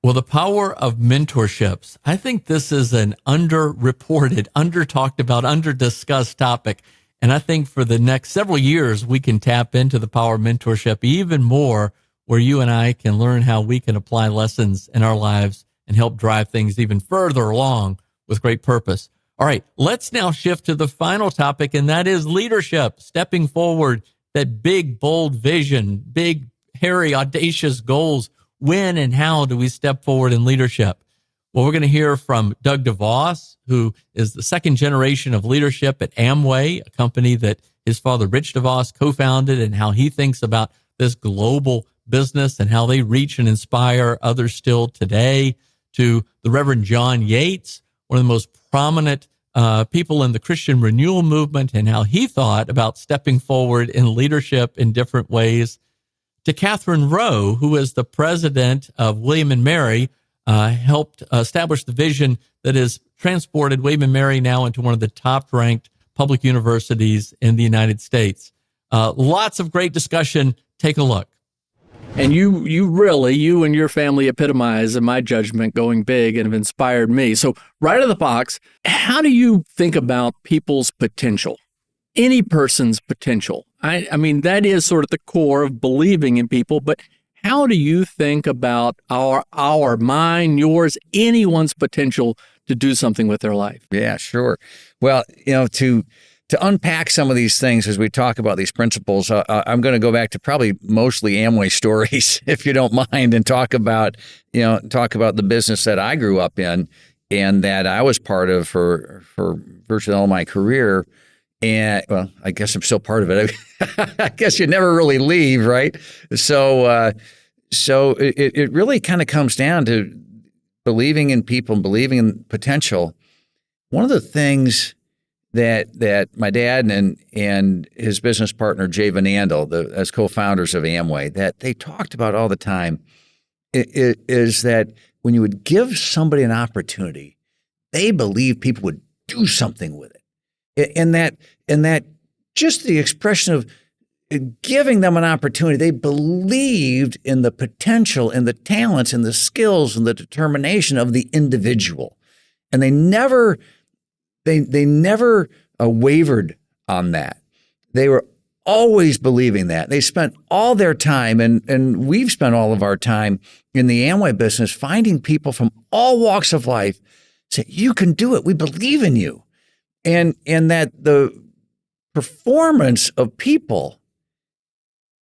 Well, the power of mentorships. I think this is an underreported, under-talked about, under-discussed topic. And I think for the next several years, we can tap into the power of mentorship even more, where you and I can learn how we can apply lessons in our lives and help drive things even further along with great purpose. All right, let's now shift to the final topic, and that is leadership, stepping forward, that big, bold vision, big, hairy, audacious goals. When and how do we step forward in leadership? Well, we're going to hear from Doug DeVos, who is the second generation of leadership at Amway, a company that his father, Rich DeVos, co-founded, and how he thinks about this global business and how they reach and inspire others still today, to the Reverend John Yates, one of the most prominent people in the Christian renewal movement, and how he thought about stepping forward in leadership in different ways, to Katherine Rowe, who is the president of William and Mary, helped establish the vision that has transported William and Mary now into one of the top-ranked public universities in the United States. Lots of great discussion. Take a look. And you really, you and your family epitomize, in my judgment, going big and have inspired me. So right out of the box, how do you think about people's potential? Any person's potential. I mean, that is sort of the core of believing in people, but how do you think about our mine, yours, anyone's potential to do something with their life? Yeah, sure. Well, to unpack some of these things as we talk about these principles, I'm going to go back to probably mostly Amway stories, if you don't mind, and talk about the business that I grew up in and that I was part of for virtually all my career. And well, I guess I'm still part of it. I guess you never really leave, right? So it really kind of comes down to believing in people and believing in potential. One of the things that my dad and his business partner Jay Van Andel, as co-founders of Amway, that they talked about all the time, is that when you would give somebody an opportunity, they believed people would do something with it. And that just the expression of giving them an opportunity, they believed in the potential and the talents and the skills and the determination of the individual. And they never wavered on that. They were always believing that. They spent all their time, and we've spent all of our time in the Amway business finding people from all walks of life say, you can do it. We believe in you. And that the performance of people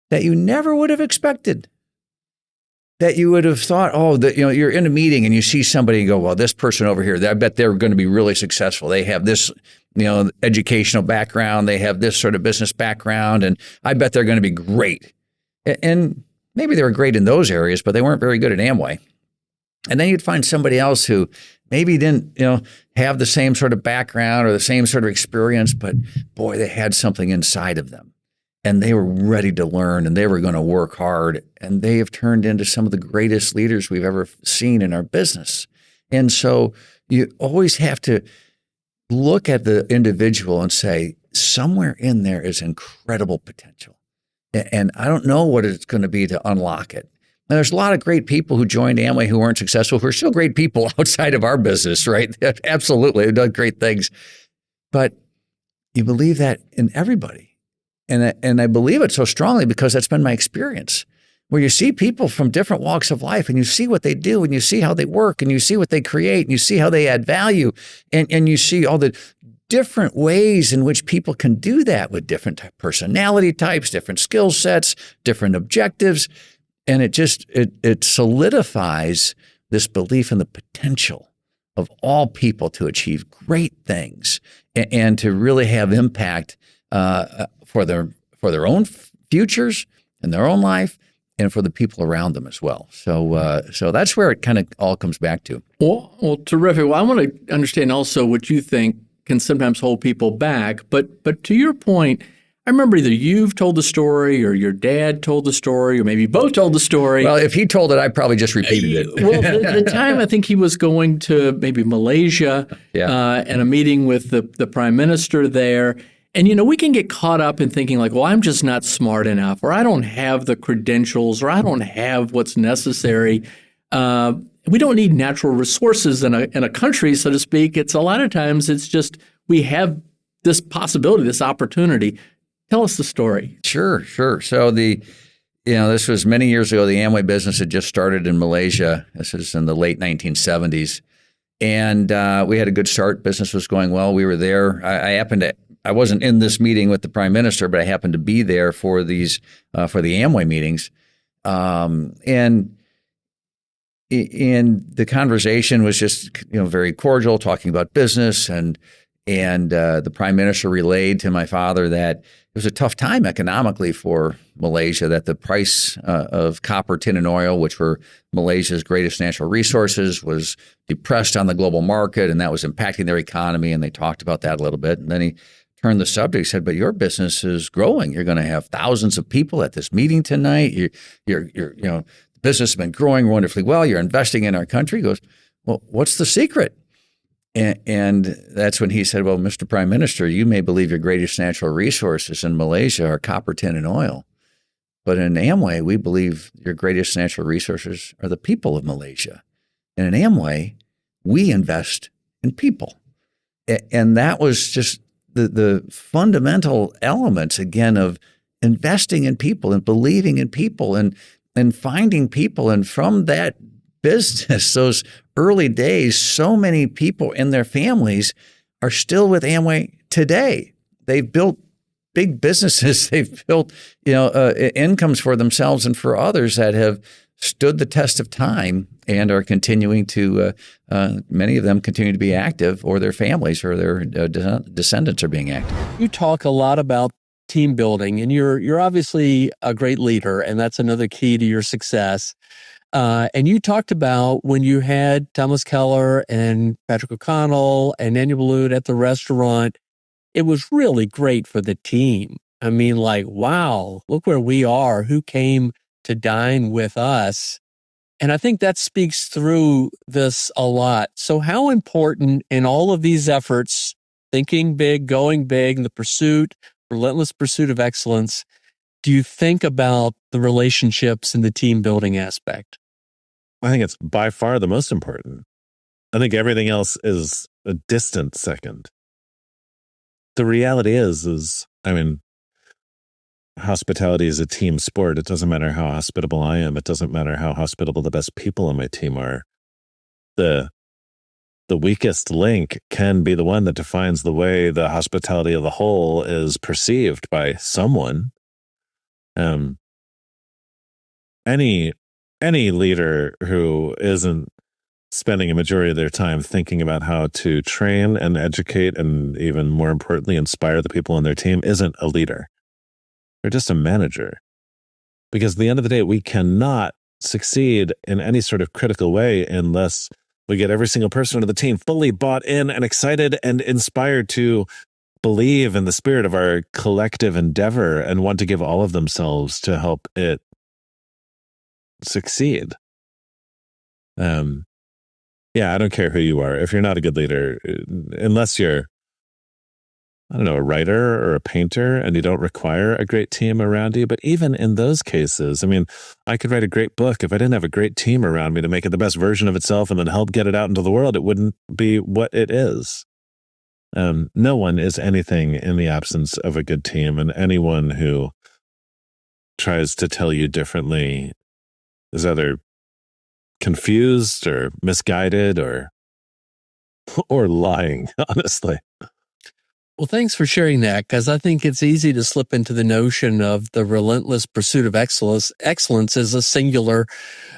that you never would have expected, that you would have thought, you're in a meeting and you see somebody and go, well, this person over here, I bet they're going to be really successful. They have this, educational background. They have this sort of business background, and I bet they're going to be great. And maybe they were great in those areas, but they weren't very good at Amway. And then you'd find somebody else who maybe didn't, have the same sort of background or the same sort of experience, but boy, they had something inside of them and they were ready to learn and they were going to work hard, and they have turned into some of the greatest leaders we've ever seen in our business. And so you always have to look at the individual and say, somewhere in there is incredible potential. And I don't know what it's going to be to unlock it. Now, there's a lot of great people who joined Amway who weren't successful, who are still great people outside of our business, right? Absolutely. They've done great things. But you believe that in everybody. And I believe it so strongly because that's been my experience, where you see people from different walks of life and you see what they do and you see how they work and you see what they create and you see how they add value and you see all the different ways in which people can do that with different personality types, different skill sets, different objectives. And it solidifies this belief in the potential of all people to achieve great things and to really have impact for their own futures and their own life and for the people around them as well. So that's where it kind of all comes back to. Well, terrific. Well, I want to understand also what you think can sometimes hold people back. But to your point, I remember either you've told the story or your dad told the story or maybe both told the story. Well, if he told it, I probably just repeated it. Well, the time I think he was going to maybe Malaysia and a meeting with the prime minister there. And, we can get caught up in thinking like, well, I'm just not smart enough, or I don't have the credentials, or I don't have what's necessary. We don't need natural resources in a country, so to speak. It's a lot of times it's just we have this possibility, this opportunity. Tell us the story. Sure. So this was many years ago. The Amway business had just started in Malaysia. This is in the late 1970s. And we had a good start. Business was going well. We were there. I wasn't in this meeting with the prime minister, but I happened to be there for the Amway meetings. And the conversation was just, very cordial, talking about business. And the prime minister relayed to my father that it was a tough time economically for Malaysia, that the price of copper, tin, and oil, which were Malaysia's greatest natural resources, was depressed on the global market, and that was impacting their economy. And they talked about that a little bit. And then he turned the subject, said, but your business is growing. You're going to have thousands of people at this meeting tonight. Your business has been growing wonderfully well. You're investing in our country. He goes, well, what's the secret? And that's when he said, well, Mr. Prime Minister, you may believe your greatest natural resources in Malaysia are copper, tin, and oil. But in Amway, we believe your greatest natural resources are the people of Malaysia. And in Amway, we invest in people. And that was just the fundamental elements, again, of investing in people and believing in people and finding people. And from that business, those early days, so many people and their families are still with Amway today. They've built big businesses. They've built, incomes for themselves and for others that have stood the test of time and are continuing to, many of them continue to be active, or their families or their descendants are being active. You talk a lot about team building, and you're obviously a great leader, and that's another key to your success. And you talked about when you had Thomas Keller and Patrick O'Connell and Daniel Boulud at the restaurant, it was really great for the team. I mean, like, wow, look where we are, who came to dine with us. And I think that speaks through this a lot. So how important in all of these efforts, thinking big, going big, the relentless pursuit of excellence, do you think about the relationships and the team building aspect? I think it's by far the most important. I think everything else is a distant second. The reality is, hospitality is a team sport. It doesn't matter how hospitable I am. It doesn't matter how hospitable the best people on my team are. The weakest link can be the one that defines the way the hospitality of the whole is perceived by someone. Any leader who isn't spending a majority of their time thinking about how to train and educate and, even more importantly, inspire the people on their team isn't a leader. They're just a manager. Because at the end of the day, we cannot succeed in any sort of critical way unless we get every single person on the team fully bought in and excited and inspired to believe in the spirit of our collective endeavor and want to give all of themselves to help it succeed. I don't care who you are. If you're not a good leader, unless you're, a writer or a painter and you don't require a great team around you. But even in those cases, I could write a great book. If I didn't have a great team around me to make it the best version of itself and then help get it out into the world, it wouldn't be what it is. No one is anything in the absence of a good team, and anyone who tries to tell you differently is either confused or misguided or lying, honestly. Well, thanks for sharing that, because I think it's easy to slip into the notion of the relentless pursuit of excellence. Excellence is a singular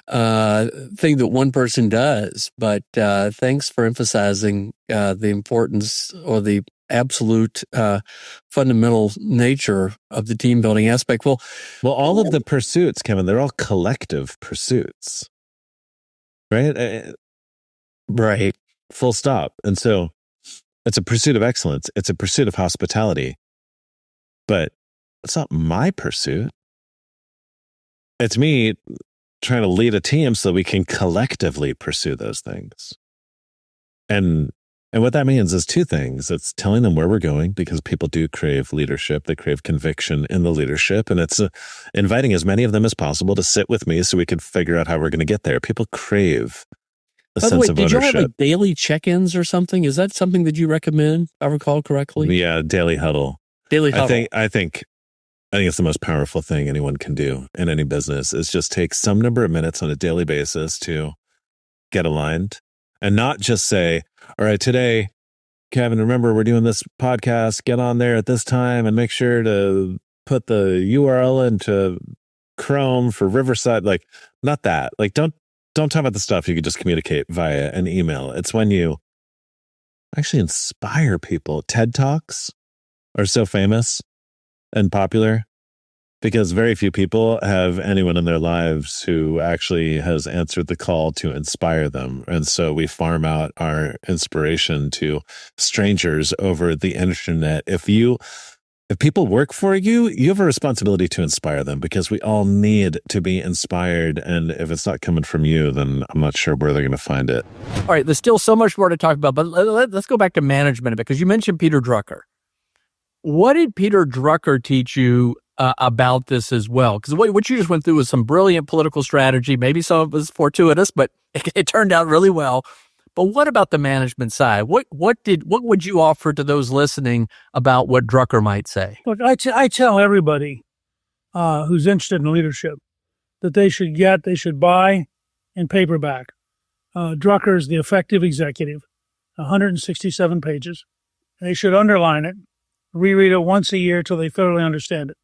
thing that one person does. But thanks for emphasizing the importance or the absolute fundamental nature of the team building aspect. Well, all of the pursuits, Kevin, they're all collective pursuits, right? Right. Full stop. And so it's a pursuit of excellence. It's a pursuit of hospitality. But it's not my pursuit. It's me trying to lead a team so we can collectively pursue those things. And what that means is two things. It's telling them where we're going, because people do crave leadership. They crave conviction in the leadership. And it's inviting as many of them as possible to sit with me so we can figure out how we're going to get there. People crave a sense of ownership. Did you have like daily check-ins or something? Is that something that you recommend, if I recall correctly? Yeah, daily huddle. Daily huddle. I think it's the most powerful thing anyone can do in any business, is just take some number of minutes on a daily basis to get aligned, and not just say, all right, today, Kevin, remember we're doing this podcast, get on there at this time and make sure to put the URL into Chrome for Riverside. Like, not that. Like, don't talk about the stuff you could just communicate via an email. It's when you actually inspire people. TED Talks are so famous and popular because very few people have anyone in their lives who actually has answered the call to inspire them. And so we farm out our inspiration to strangers over the internet. If people work for you, you have a responsibility to inspire them, because we all need to be inspired. And if it's not coming from you, then I'm not sure where they're going to find it. All right, there's still so much more to talk about, but let's go back to management, because you mentioned Peter Drucker. What did Peter Drucker teach you about this as well? Because what you just went through was some brilliant political strategy. Maybe some of it was fortuitous, but it turned out really well. But what about the management side? What would you offer to those listening about what Drucker might say? Look, I tell everybody who's interested in leadership that they should buy in paperback Drucker's The Effective Executive, 167 pages. They should underline it, reread it once a year till they thoroughly understand it.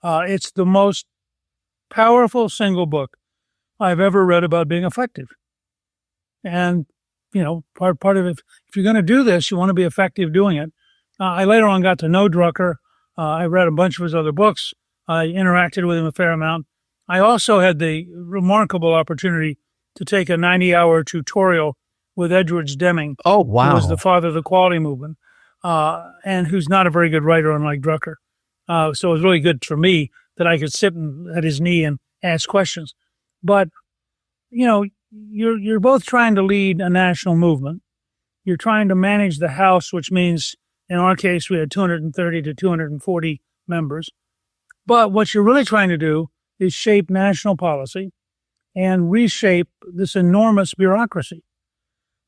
It's the most powerful single book I've ever read about being effective. And part of it, if you're going to do this, you want to be effective doing it. I later on got to know Drucker. I read a bunch of his other books. I interacted with him a fair amount. I also had the remarkable opportunity to take a 90-hour tutorial with Edwards Deming. Oh, wow. Who was the father of the quality movement, and who's not a very good writer, unlike Drucker. So it was really good for me that I could sit at his knee and ask questions. But, you're both trying to lead a national movement. You're trying to manage the House, which means in our case we had 230 to 240 members. But what you're really trying to do is shape national policy and reshape this enormous bureaucracy.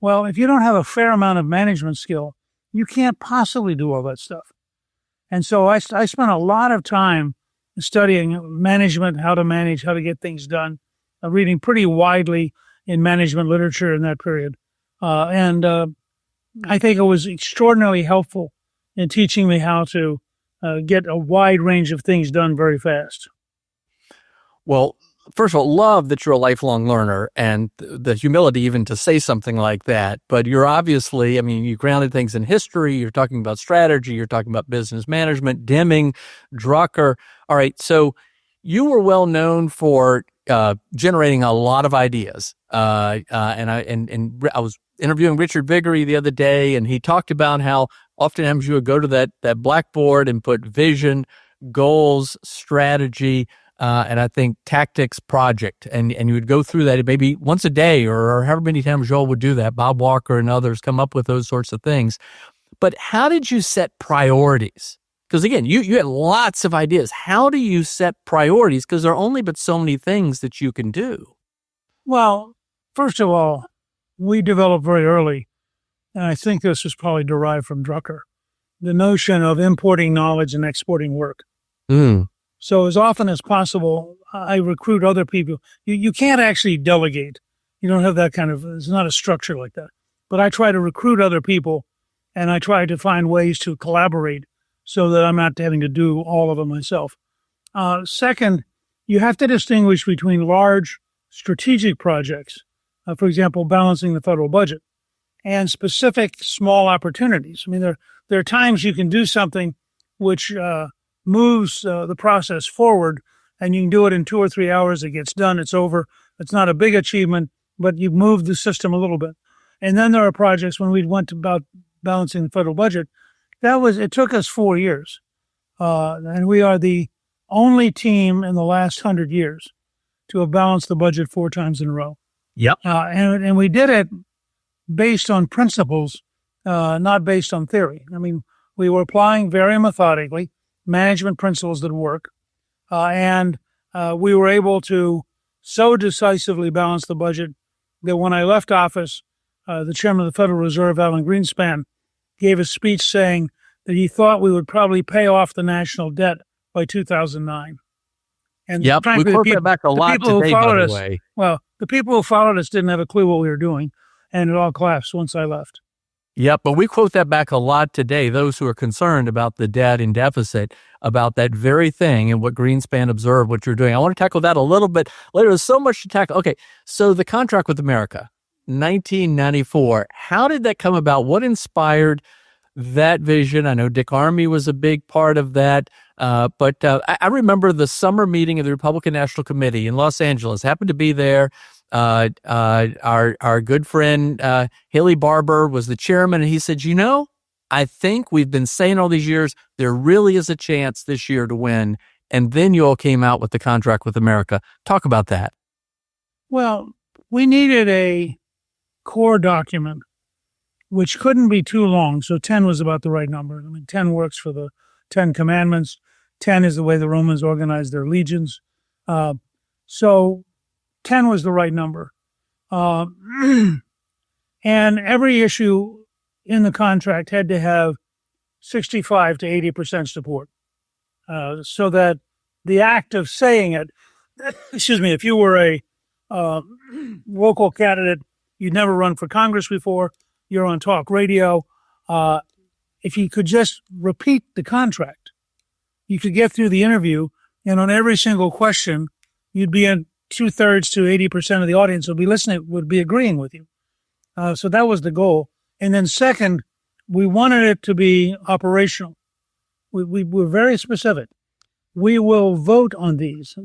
Well, if you don't have a fair amount of management skill, you can't possibly do all that stuff. And so I spent a lot of time studying management, how to manage, how to get things done, reading pretty widely in management literature in that period. And I think it was extraordinarily helpful in teaching me how to get a wide range of things done very fast. Well, first of all, love that you're a lifelong learner and the humility even to say something like that. But you're obviously, you grounded things in history. You're talking about strategy. You're talking about business management, Deming, Drucker. All right. So you were well known for generating a lot of ideas. And I was interviewing Richard Viguerie the other day, and he talked about how oftentimes you would go to that blackboard and put vision, goals, strategy, and I think tactics, project, and you would go through that maybe once a day or however many times Joel would do that. Bob Walker and others come up with those sorts of things. But how did you set priorities? Because again, you had lots of ideas. How do you set priorities? Because there are only but so many things that you can do. Well, first of all, we developed very early, and I think this was probably derived from Drucker, the notion of importing knowledge and exporting work. So as often as possible, I recruit other people. You can't actually delegate. You don't have that kind of, it's not a structure like that. But I try to recruit other people, and I try to find ways to collaborate so that I'm not having to do all of it myself. Second, you have to distinguish between large strategic projects, for example, balancing the federal budget, and specific small opportunities. There are times you can do something which moves the process forward, and you can do it in 2 or 3 hours. It gets done. It's over. It's not a big achievement, but you've moved the system a little bit. And then there are projects when we went about balancing the federal budget. It took us 4 years. And we are the only team in the last 100 years to have balanced the budget 4 times in a row. Yep. And we did it based on principles, not based on theory. We were applying very methodically management principles that work. And we were able to so decisively balance the budget that when I left office, the chairman of the Federal Reserve, Alan Greenspan, gave a speech saying that he thought we would probably pay off the national debt by 2009. And yep, frankly, we quote that back a lot today, by the way. Well, the people who followed us didn't have a clue what we were doing, and it all collapsed once I left. Yep, but we quote that back a lot today, those who are concerned about the debt and deficit, about that very thing and what Greenspan observed, what you're doing. I want to tackle that a little bit later. There's so much to tackle. Okay, so the contract with America, 1994, how did that come about? What inspired that vision. I know Dick Armey was a big part of that. But I remember the summer meeting of the Republican National Committee in Los Angeles. Happened to be there. Our good friend Haley Barber was the chairman, and he said, I think we've been saying all these years, there really is a chance this year to win. And then you all came out with the contract with America. Talk about that. Well, we needed a core document, which couldn't be too long. So 10 was about the right number. 10 works for the 10 commandments. 10 is the way the Romans organized their legions. So 10 was the right number. And every issue in the contract had to have 65 to 80% support. So that the act of saying it, if you were a local candidate, you'd never run for Congress before, you're on talk radio, if you could just repeat the contract, you could get through the interview, and on every single question, you'd be in 2/3 to 80% of the audience would be agreeing with you. So that was the goal. And then second, we wanted it to be operational. We were very specific. We will vote on these.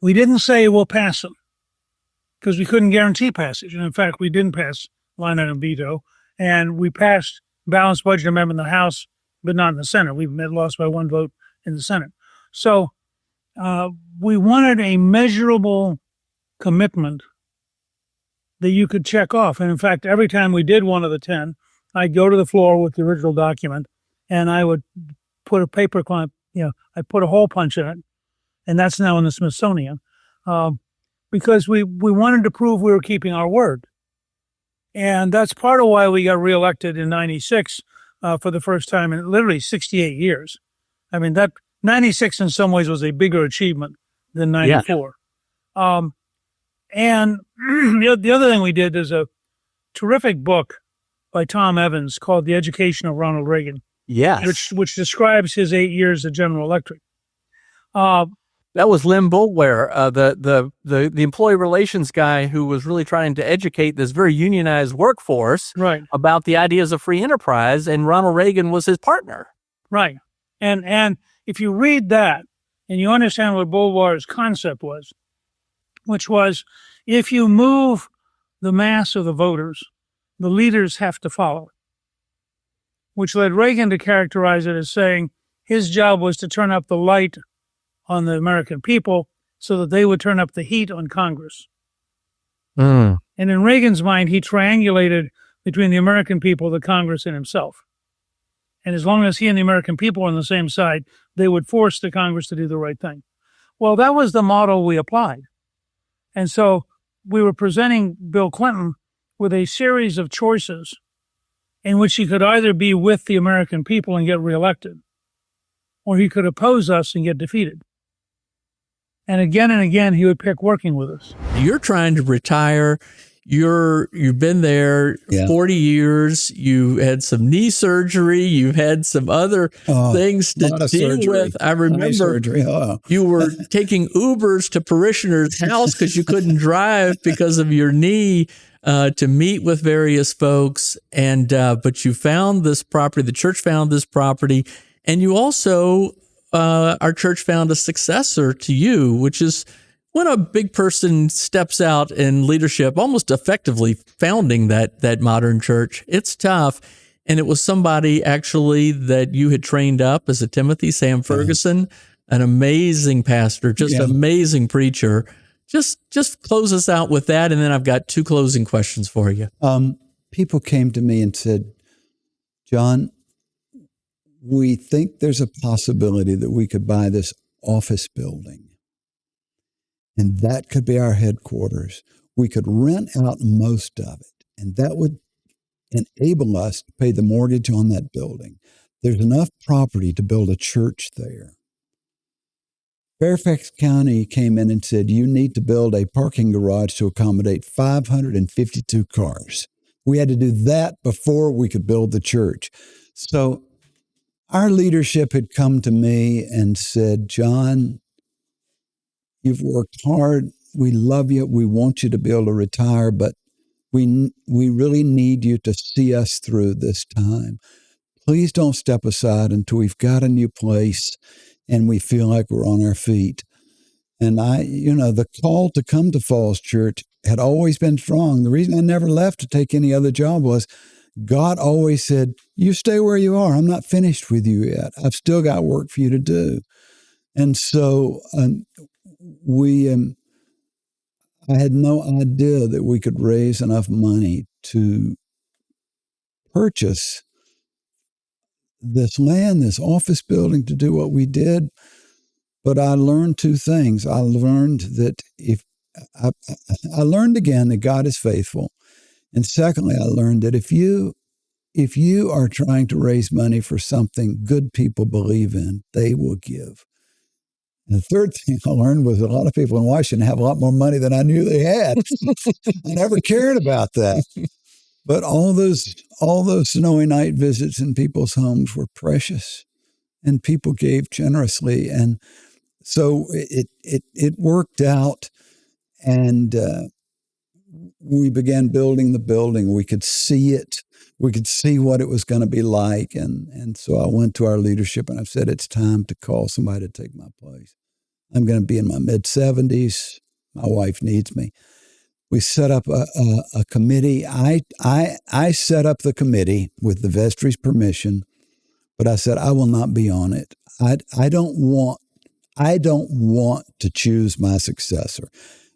We didn't say we'll pass them because we couldn't guarantee passage. And in fact, we didn't pass line item veto, and we passed balanced budget amendment in the House, but not in the Senate. We lost by one vote in the Senate. So we wanted a measurable commitment that you could check off. And in fact, every time we did one of the 10, I'd go to the floor with the original document, and I would put a paper clip, I put a hole punch in it, and that's now in the Smithsonian, because we wanted to prove we were keeping our word. And that's part of why we got reelected in 96 for the first time in literally 68 years. That 96 in some ways was a bigger achievement than 94. Yeah. And the other thing we did is a terrific book by Tom Evans called The Education of Ronald Reagan. Yes. Which describes his 8 years at General Electric. That was Lim Boulware, the employee relations guy who was really trying to educate this very unionized workforce about the ideas of free enterprise, and Ronald Reagan was his partner. Right. And if you read that and you understand what Boulware's concept was, which was if you move the mass of the voters, the leaders have to follow it, which led Reagan to characterize it as saying his job was to turn up the light on the American people so that they would turn up the heat on Congress. And in Reagan's mind, he triangulated between the American people, the Congress, and himself. And as long as he and the American people were on the same side, they would force the Congress to do the right thing. Well, that was the model we applied. And so we were presenting Bill Clinton with a series of choices in which he could either be with the American people and get reelected, or he could oppose us and get defeated. And again, he would pick working with us. You're trying to retire. You've been there 40 years. You had some knee surgery. You've had some other things to deal with. I remember you were taking Ubers to parishioners' house because you couldn't drive because of your knee to meet with various folks. And but you found this property. The church found this property, and you also our church found a successor to you, which is when a big person steps out in leadership, almost effectively founding that modern church. It's tough. And it was somebody actually that you had trained up as a Timothy, Sam Ferguson, an amazing pastor, just amazing preacher. Just close us out with that. And then I've got 2 closing questions for you. People came to me and said, John, we think there's a possibility that we could buy this office building. And that could be our headquarters. We could rent out most of it, and that would enable us to pay the mortgage on that building. There's enough property to build a church there. Fairfax County came in and said, you need to build a parking garage to accommodate 552 cars. We had to do that before we could build the church. So our leadership had come to me and said, John, you've worked hard. We love you. We want you to be able to retire, but We really need you to see us through this time. Please don't step aside until we've got a new place and we feel like we're on our feet. And the call to come to Falls Church had always been strong. The reason I never left to take any other job was God always said, you stay where you are. I'm not finished with you yet. I've still got work for you to do. And so I had no idea that we could raise enough money to purchase this land, this office building, to do what we did. But I learned two things. I learned that I learned again that God is faithful. And secondly, I learned that if you are trying to raise money for something good people believe in, they will give. And the third thing I learned was a lot of people in Washington have a lot more money than I knew they had. I never cared about that. But all those snowy night visits in people's homes were precious, and people gave generously. And so it worked out, and we began building the building. We could see it. We could see what it was going to be like. And so I went to our leadership and I said, it's time to call somebody to take my place. I'm going to be in my mid-70s. My wife needs me. We set up a committee. I set up the committee with the vestry's permission, but I said, I will not be on it. I don't want to choose my successor.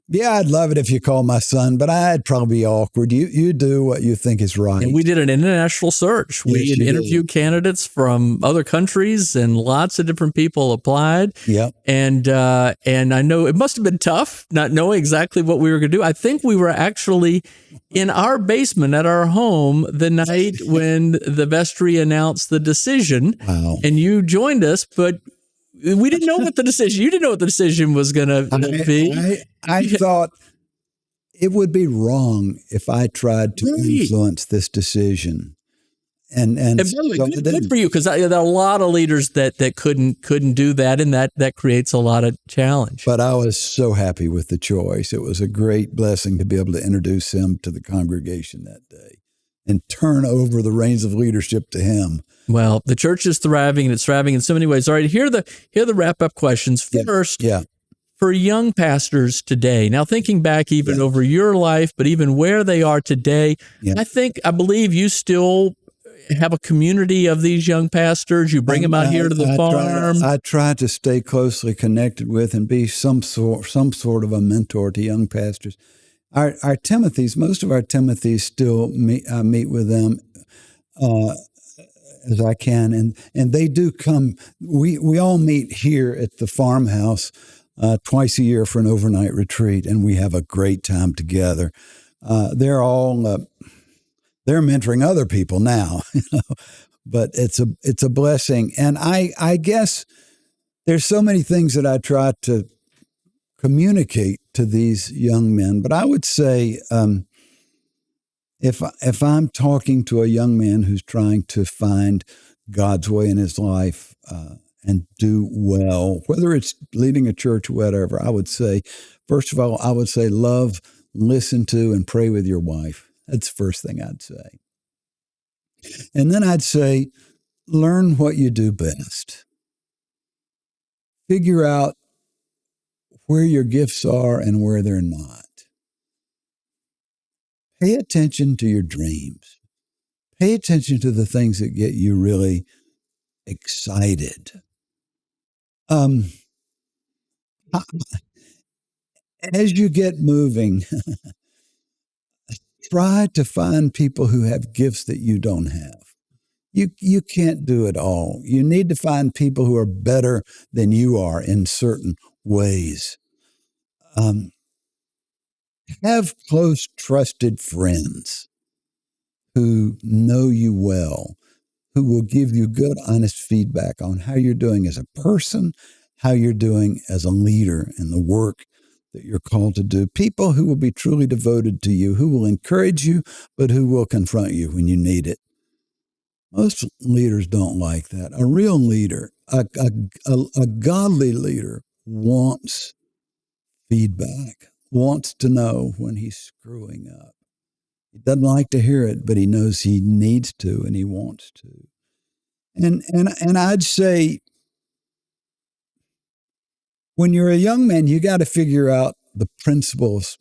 Yeah, I'd love it if you call my son, but I'd probably be awkward. You do what you think is right. And we did an international search. We interviewed candidates from other countries, and lots of different people applied. Yep. And I know it must have been tough not knowing exactly what we were going to do. I think we were actually in our basement at our home the night when the vestry announced the decision. Wow. And you joined us, but we didn't know what the decision. You didn't know what the decision was going to be. I thought it would be wrong if I tried to influence this decision. And by the way, good for you, because there are a lot of leaders that couldn't do that, and that creates a lot of challenge. But I was so happy with the choice. It was a great blessing to be able to introduce him to the congregation that day and turn over the reins of leadership to him. Well, the church is thriving, and it's thriving in so many ways. All right, here are the wrap-up questions. First, for young pastors today, now thinking back even over your life, but even where they are today, I believe you still have a community of these young pastors. You bring them out here to the farm. I try to stay closely connected with and be some sort of a mentor to young pastors. Our Timothys, most of our Timothys still meet with them as I can, and they do come. We all meet here at the farmhouse twice a year for an overnight retreat, and we have a great time together. They're mentoring other people now, but it's a blessing. And I guess there's so many things that I try to communicate to these young men, but I would say if I'm talking to a young man who's trying to find God's way in his life and do well, whether it's leading a church or whatever, I would say, first of all, love, listen to, and pray with your wife. That's the first thing I'd say. And then I'd say, learn what you do best. Figure out where your gifts are and where they're not. Pay attention to your dreams. Pay attention to the things that get you really excited. As you get moving, try to find people who have gifts that you don't have. You can't do it all. You need to find people who are better than you are in certain ways. Have close, trusted friends who know you well, who will give you good, honest feedback on how you're doing as a person, how you're doing as a leader in the work that you're called to do. People who will be truly devoted to you, who will encourage you, but who will confront you when you need it. Most leaders don't like that. A real leader, a godly leader wants feedback, wants to know when he's screwing up. He doesn't like to hear it, but he knows he needs to and he wants to. And I'd say when you're a young man, you got to figure out the principles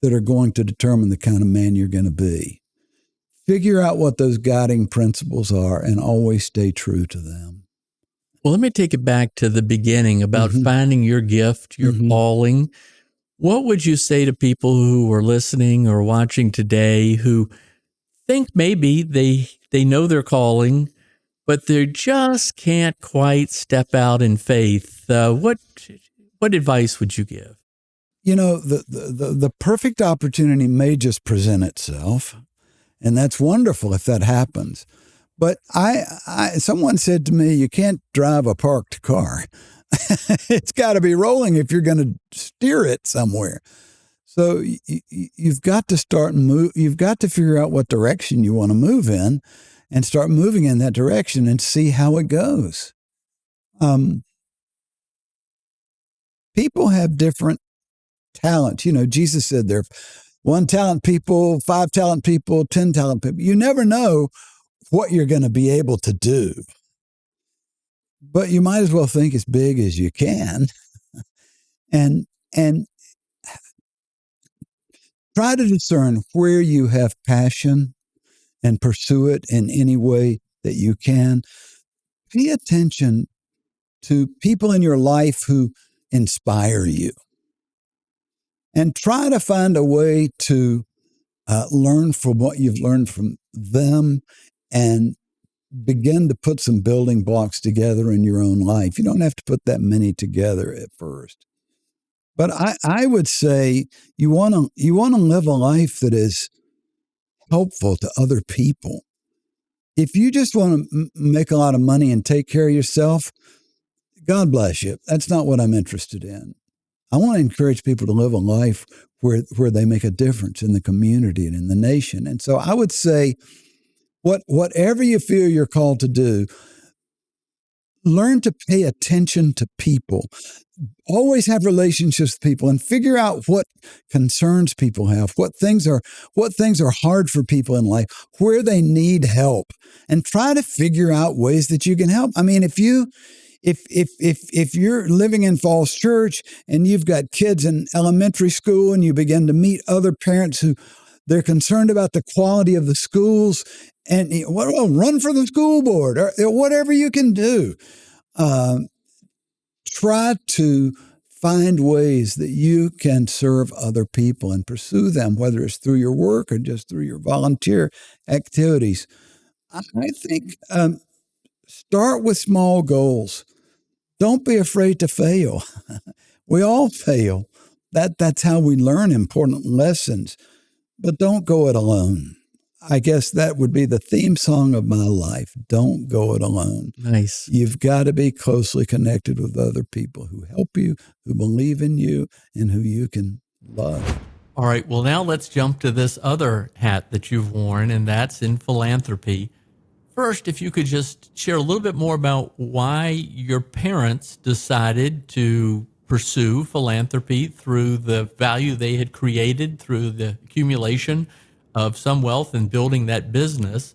that are going to determine the kind of man you're going to be. Figure out what those guiding principles are and always stay true to them. Well, let me take it back to the beginning about finding your gift, your calling. What would you say to people who are listening or watching today who think maybe they know their calling, but they just can't quite step out in faith? What advice would you give? You know, the perfect opportunity may just present itself, and that's wonderful if that happens. But someone said to me, you can't drive a parked car. It's got to be rolling if you're going to steer it somewhere. So you've got to start and move. You've got to figure out what direction you want to move in and start moving in that direction and see how it goes. People have different talents. You know, Jesus said there are 1 talent people, 5 talent people, 10 talent people. You never know what you're going to be able to do. But you might as well think as big as you can and try to discern where you have passion and pursue it in any way that you can. Pay attention to people in your life who inspire you and try to find a way to learn from what you've learned from them and begin to put some building blocks together in your own life. You don't have to put that many together at first. But I would say you want to live a life that is helpful to other people. If you just want to make a lot of money and take care of yourself, God bless you. That's not what I'm interested in. I want to encourage people to live a life where they make a difference in the community and in the nation. And so I would say, whatever you feel you're called to do, learn to pay attention to people. Always have relationships with people and figure out what concerns people have, what things are hard for people in life, where they need help, and try to figure out ways that you can help. I mean, if you're living in Falls Church and you've got kids in elementary school and you begin to meet other parents who they're concerned about the quality of the schools, and run for the school board or whatever you can do. Try to find ways that you can serve other people and pursue them, whether it's through your work or just through your volunteer activities. I think start with small goals. Don't be afraid to fail. We all fail. That's how we learn important lessons. But don't go it alone. I guess that would be the theme song of my life. Don't go it alone. Nice. You've got to be closely connected with other people who help you, who believe in you, and who you can love. All right. Well, now let's jump to this other hat that you've worn, and that's in philanthropy. First, if you could just share a little bit more about why your parents decided to pursue philanthropy through the value they had created through the accumulation of some wealth and building that business,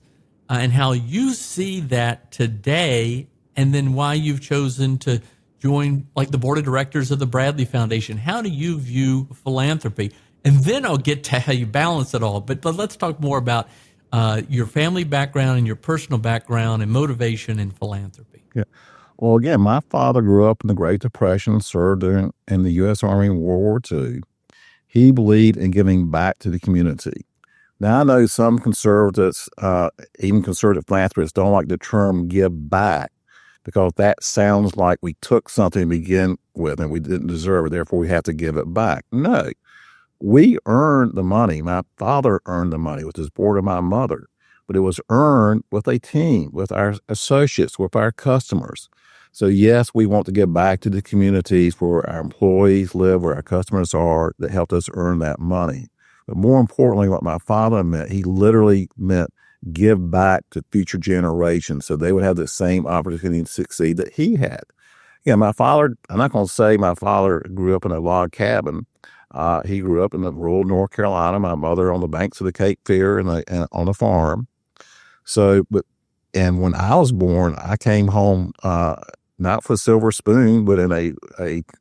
and how you see that today, and then why you've chosen to join like the board of directors of the Bradley Foundation. How do you view philanthropy? And then I'll get to how you balance it all. But let's talk more about your family background and your personal background and motivation in philanthropy. Yeah. Well, again, my father grew up in the Great Depression, served in the U.S. Army in World War II. He believed in giving back to the community. Now, I know some conservatives, even conservative philanthropists, don't like the term give back because that sounds like we took something to begin with and we didn't deserve it, therefore we have to give it back. No, we earned the money. My father earned the money with the support of my mother, but it was earned with a team, with our associates, with our customers. So yes, we want to give back to the communities where our employees live, where our customers are, that helped us earn that money. But more importantly, what my father meant, he literally meant give back to future generations so they would have the same opportunity to succeed that he had. Yeah, my father, I'm not going to say my father grew up in a log cabin. He grew up in the rural North Carolina. My mother on the banks of the Cape Fear and on a farm. And when I was born, I came home not for a silver spoon, but in a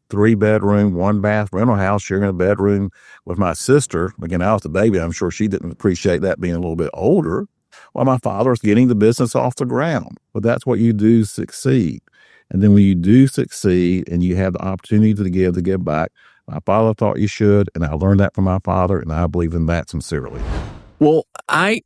3-bedroom, 1-bath rental house, sharing a bedroom with my sister. Again, I was the baby. I'm sure she didn't appreciate that being a little bit older. While my father was getting the business off the ground. But that's what you do succeed. And then when you do succeed and you have the opportunity to give back, my father thought you should, and I learned that from my father, and I believe in that sincerely. Well, I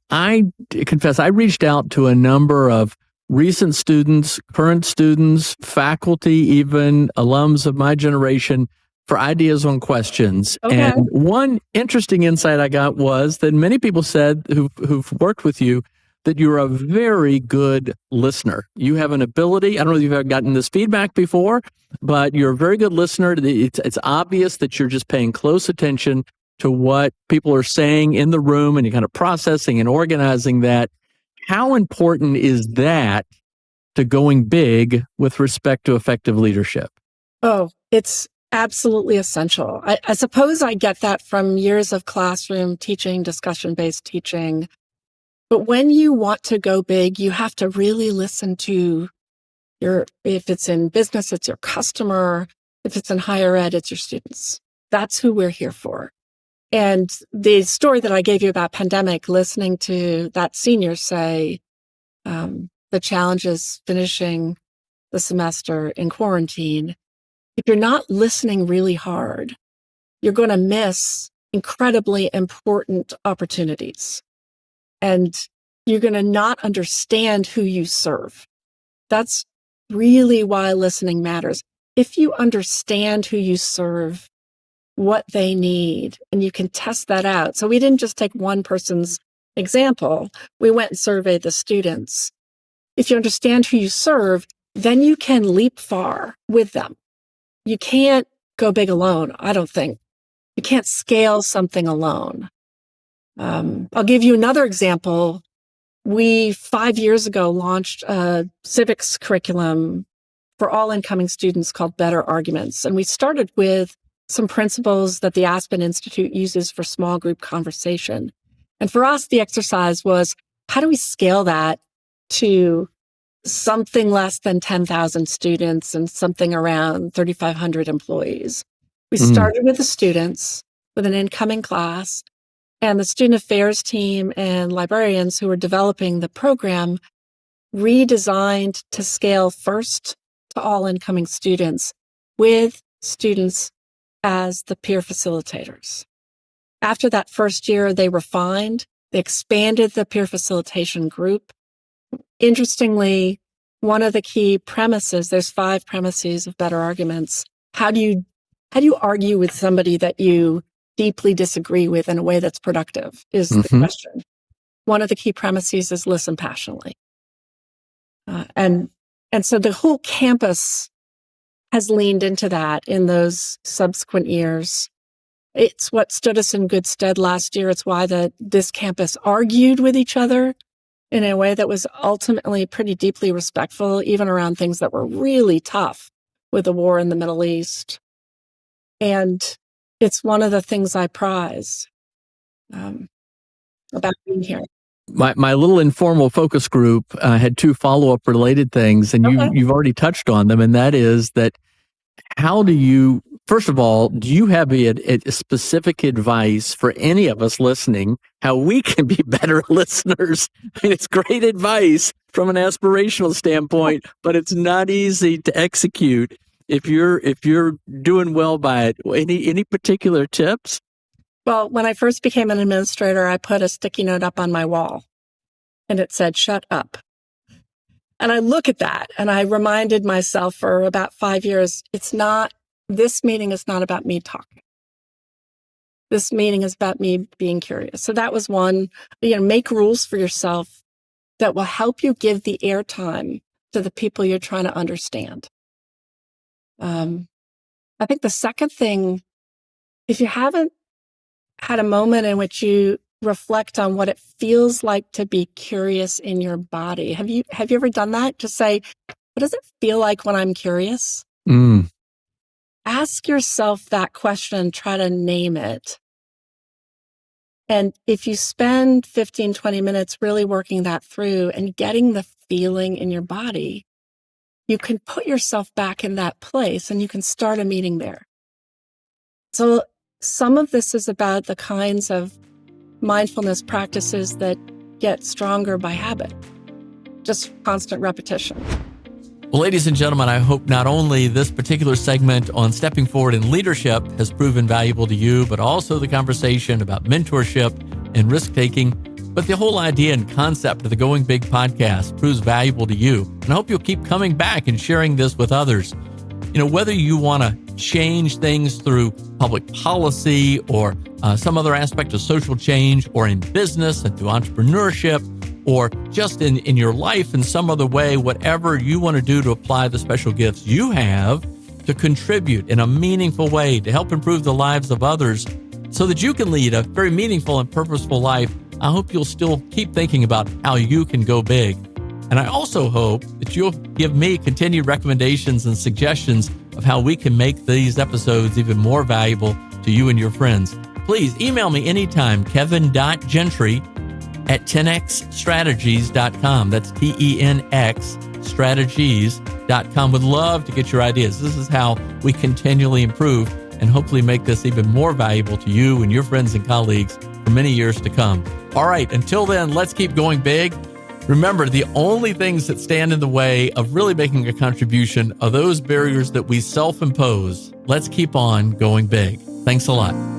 confess, I reached out to a number of recent students, current students, faculty, even alums of my generation for ideas on questions. Okay. And one interesting insight I got was that many people said who've worked with you that you're a very good listener. You have an ability, I don't know if you've ever gotten this feedback before, but you're a very good listener. It's obvious that you're just paying close attention to what people are saying in the room and you're kind of processing and organizing that. How important is that to going big with respect to effective leadership? Oh, it's absolutely essential. I suppose I get that from years of classroom teaching, discussion-based teaching. But when you want to go big, you have to really listen to if it's in business, it's your customer. If it's in higher ed, it's your students. That's who we're here for. And the story that I gave you about pandemic, listening to that senior say the challenges finishing the semester in quarantine, if you're not listening really hard, you're going to miss incredibly important opportunities. And you're going to not understand who you serve. That's really why listening matters. If you understand who you serve, what they need, and you can test that out. So we didn't just take one person's example. We went and surveyed the students. If you understand who you serve, then you can leap far with them. You can't go big alone, I don't think. You can't scale something alone. I'll give you another example. We, 5 years ago, launched a civics curriculum for all incoming students called Better Arguments. And we started with some principles that the Aspen Institute uses for small group conversation. And for us, the exercise was, how do we scale that to something less than 10,000 students and something around 3,500 employees? We started with the students, with an incoming class, and the student affairs team and librarians who were developing the program redesigned to scale first to all incoming students with students as the peer facilitators. After that first year, they refined, they expanded the peer facilitation group. Interestingly, one of the key premises, there's 5 premises of Better Arguments. How do you argue with somebody that you deeply disagree with in a way that's productive is the question. One of the key premises is listen passionately. And so the whole campus has leaned into that in those subsequent years. It's what stood us in good stead last year. It's why this campus argued with each other in a way that was ultimately pretty deeply respectful, even around things that were really tough with the war in the Middle East. And it's one of the things I prize about being here. My little informal focus group had 2 follow-up related things, and you've already touched on them, and that is that how do you, first of all, do you have a specific advice for any of us listening, how we can be better listeners? I mean, it's great advice from an aspirational standpoint, but it's not easy to execute if you're doing well by it. Any particular tips? Well, when I first became an administrator, I put a sticky note up on my wall and it said, "Shut up." And I look at that and I reminded myself for about 5 years, this meeting is not about me talking. This meeting is about me being curious. So that was one, make rules for yourself that will help you give the airtime to the people you're trying to understand. I think the second thing, if you haven't had a moment in which you reflect on what it feels like to be curious in your body. Have you ever done that? Just say, what does it feel like when I'm curious? ask yourself that question, try to name it. And if you spend 15, 20 minutes really working that through and getting the feeling in your body, you can put yourself back in that place and you can start a meeting there. So some of this is about the kinds of mindfulness practices that get stronger by habit, just constant repetition. Well, ladies and gentlemen, I hope not only this particular segment on stepping forward in leadership has proven valuable to you, but also the conversation about mentorship and risk-taking. But the whole idea and concept of the Going Big podcast proves valuable to you. And I hope you'll keep coming back and sharing this with others. You know, whether you want to change things through public policy or some other aspect of social change, or in business and through entrepreneurship, or just in your life in some other way, whatever you want to do to apply the special gifts you have to contribute in a meaningful way to help improve the lives of others so that you can lead a very meaningful and purposeful life, I hope you'll still keep thinking about how you can go big. And I also hope that you'll give me continued recommendations and suggestions of how we can make these episodes even more valuable to you and your friends. Please email me anytime, kevin.gentry@10xstrategies.com. That's TENX strategies.com. Would love to get your ideas. This is how we continually improve and hopefully make this even more valuable to you and your friends and colleagues for many years to come. All right, until then, let's keep going big. Remember, the only things that stand in the way of really making a contribution are those barriers that we self-impose. Let's keep on going big. Thanks a lot.